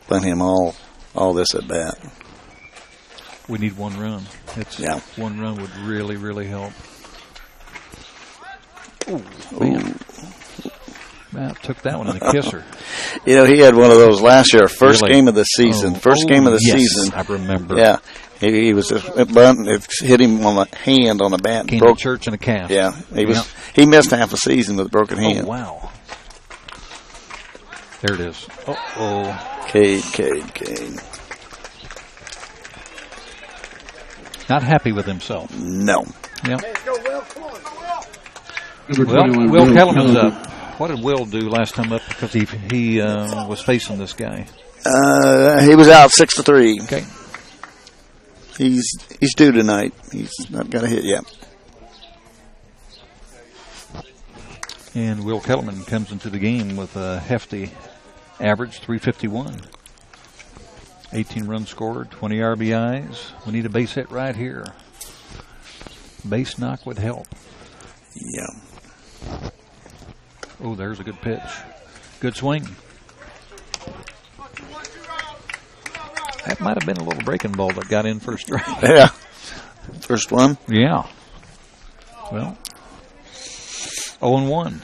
bunt him all this at bat. We need one run. Yeah. One run would really, really help. Oh, man. Wow, took that one in the kisser. You know, he had one of those last year, first Really? game of the season. First game of the yes, season. I remember. Yeah. He was just bunting. It hit him on the hand on the bat. Came to church in a calf. Yeah. He missed half a season with a broken hand. Oh, wow. There it is. Uh-oh. Cade. Not happy with himself. No. Yep. Number Well, 21, Will Kellerman's Kellerman. up. What did Will do last time up? Because he was facing this guy. He was out 6-3. Okay. He's due tonight. He's not got a hit yet. And Will Kellerman comes into the game with a hefty average, 351. 18 runs scored, 20 RBIs. We need a base hit right here. Base knock would help. Yeah. Oh, there's a good pitch. Good swing. That might have been a little breaking ball that got in for a strike. Yeah. First one. Yeah. Well, 0-1.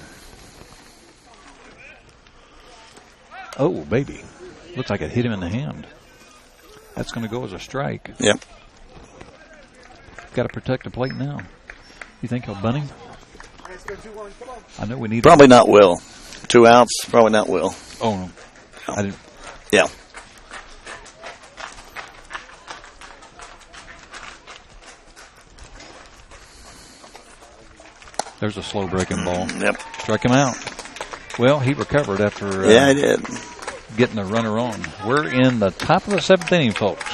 Oh, baby. Looks like it hit him in the hand. That's going to go as a strike. Yep. Got to protect the plate now. You think he'll bunt him? I know we need Probably not Will. 2 outs. Probably not Will. Oh, no. I didn't. Yeah. There's a slow breaking ball. Yep. Struck him out. Well, he recovered after Yeah, I did. getting a runner on. We're in the top of the 7th inning, folks.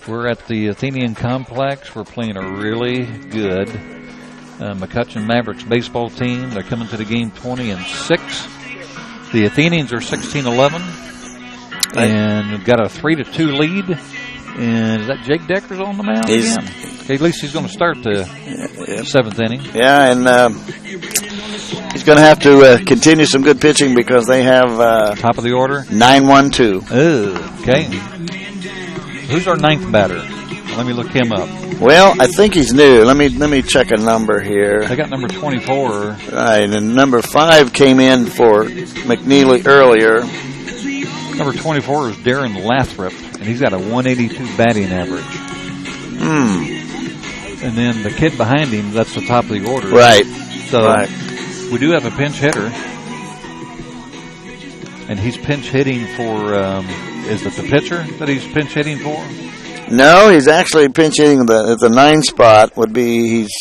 We're at the Athenian Complex. We're playing a really good McCutcheon Mavericks baseball team. They're coming to the game 20-6. The Athenians are 16-11. And we've got a 3-2 lead. And is that Jake Decker's on the mound again? Okay, at least he's going to start the 7th inning. Yeah, and he's going to have to continue some good pitching because they have Top of the order. 9-1-2. Okay. Who's our 9th batter? Let me look him up. Well, I think he's new. Let me check a number here. They got number 24. Right, and number 5 came in for McNeely earlier. Number 24 is Darren Lathrop, and he's got a 182 batting average. And then the kid behind him, that's the top of the order. Right. So Right. we do have a pinch hitter. And he's pinch hitting for, is it the pitcher that he's pinch hitting for? No, he's actually pinch hitting at the 9 spot. Would be he's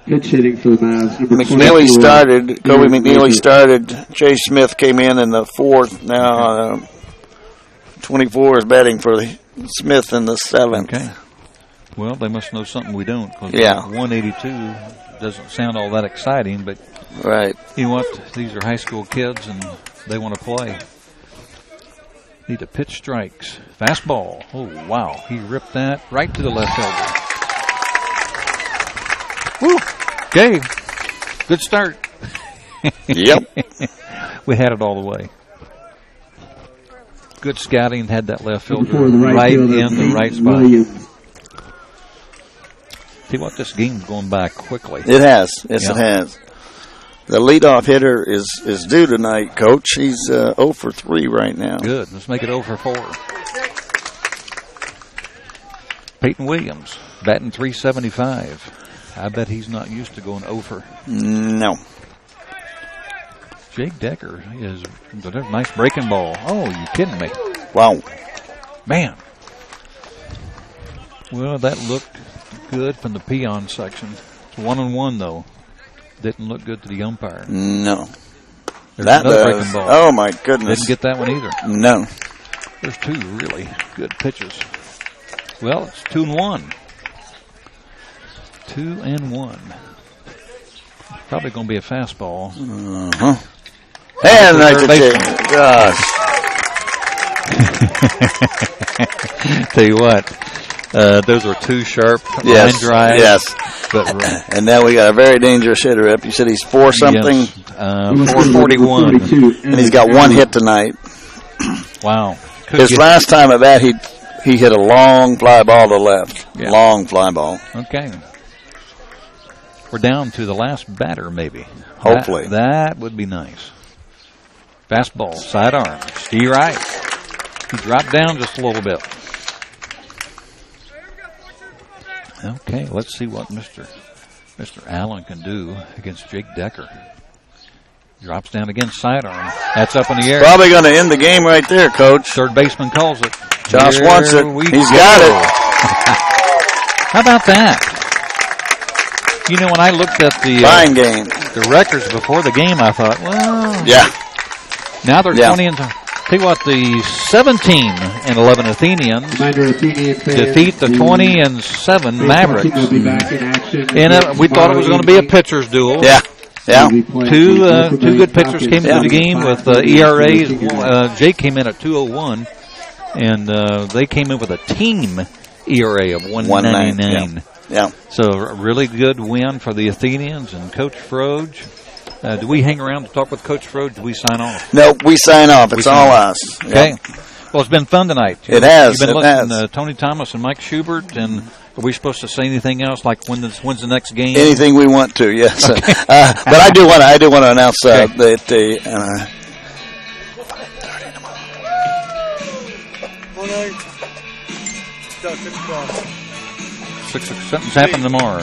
Pitch hitting for the Mavs. Number McNeely 24, started. Kobe Aaron McNeely Baker. started. Jay Smith came in the 4th. Now 24 is batting for Smith in the 7th. Okay. Well, they must know something we don't. 'Cause Yeah. 182 doesn't sound all that exciting, but Right. you know what? These are high school kids, and they want to play. Need to pitch strikes. Fastball. Oh, wow. He ripped that right to the left elbow. Woo! Okay. Good start. Yep. We had it all the way. Good scouting. Had that left fielder Before the right fielder, in the Peyton right spot. Williams. See what? This game's going by quickly. It has. Yes, Yeah. it has. The leadoff hitter is due tonight, Coach. He's 0 for 3 right now. Good. Let's make it 0 for 4. Peyton Williams, batting .375. I bet he's not used to going over. No. Jake Decker is a nice breaking ball. Oh, you kidding me? Wow. Man. Well, that looked good from the peon section. It's 1-1 though. Didn't look good to the umpire. No. There's That another does. breaking ball. Oh, my goodness. Didn't get that one either. No. There's two really good pitches. Well, it's 2-1. 2-1. Probably going to be a fastball. Uh-huh. And right to take. Gosh. Tell you what, those were two sharp line drives. Yes. But, and now we got a very dangerous hitter up. You said he's 4-something? Yes, 441. And he's got one hit tonight. Wow. His last time at bat, he hit a long fly ball to left. Yeah. Long fly ball. Okay. We're down to the last batter, maybe. Hopefully. That would be nice. Fastball, sidearm. Steve Wright. He dropped down just a little bit. Okay, let's see what Mr. Allen can do against Jake Decker. Drops down again, sidearm. That's up in the air. Probably going to end the game right there, Coach. Third baseman calls it. Josh wants it. He's got it. How about that? You know, when I looked at the fine game, the records before the game, I thought, well, yeah. Now they're 20 and. Tell you what, the 17-11 Athenians defeat the 20-7 Mavericks. And we thought it was going to be a pitcher's duel. Yeah. Yeah. Two good pitchers came into the game with ERAs. Jake came in at 2.01, and they came in with a team ERA of 1.99. Yeah. So a really good win for the Athenians and Coach Froge. Do we hang around to talk with Coach Froge? Do we sign off? No, we sign off. It's all us. Okay. Yep. Well, it's been fun tonight. It has. You've been listening to Tony Thomas and Mike Schubert, and are we supposed to say anything else, like when's the next game? Anything we want to, yes. Okay. But I do want to announce that the something's happening tomorrow.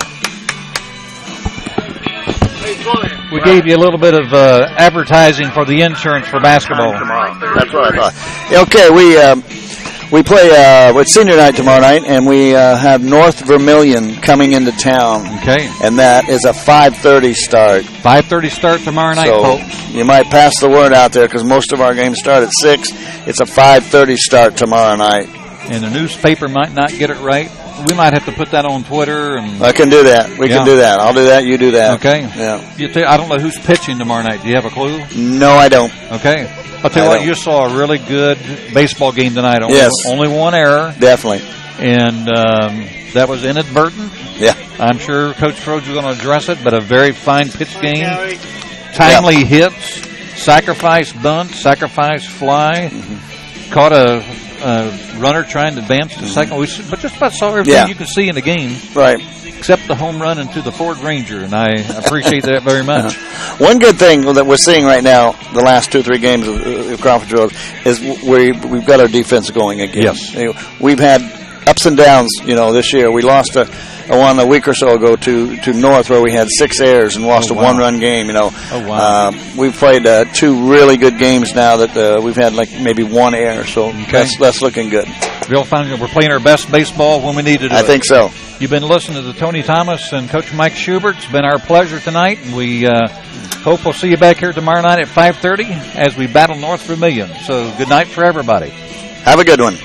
We gave you a little bit of advertising for the insurance for basketball. That's what I thought. Okay, we play with senior night tomorrow night, and we have North Vermilion coming into town. Okay. And that is a 5:30 start. 5:30 start tomorrow night, so folks. You might pass the word out there because most of our games start at 6. It's a 5:30 start tomorrow night. And the newspaper might not get it right. We might have to put that on Twitter. And I can do that. We can do that. I'll do that. You do that. Okay. Yeah. I don't know who's pitching tomorrow night. Do you have a clue? No, I don't. Okay. I'll tell you what, you saw a really good baseball game tonight. Only one error. Definitely. And that was inadvertent. Yeah. I'm sure Coach Froge is going to address it, but a very fine pitch game. Timely hits, sacrifice bunt, sacrifice fly. Mm-hmm. Caught a runner trying to advance to second. But just about saw everything you can see in the game. Right. Except the home run into the Ford Ranger, and I appreciate that very much. One good thing that we're seeing right now, the last 2-3 games of Crawfordsville, is we've got our defense going again. Yes. We've had ups and downs, this year. We lost one a week or so ago to North, where we had 6 errors and lost a one-run game. We've played 2 really good games now that we've had maybe 1 error, so that's looking good. Real fun. We're playing our best baseball when we need to do it. I think so. You've been listening to Tony Thomas and Coach Mike Schubert. It's been our pleasure tonight, and we hope we'll see you back here tomorrow night at 5:30 as we battle North Vermilion. So good night for everybody. Have a good one.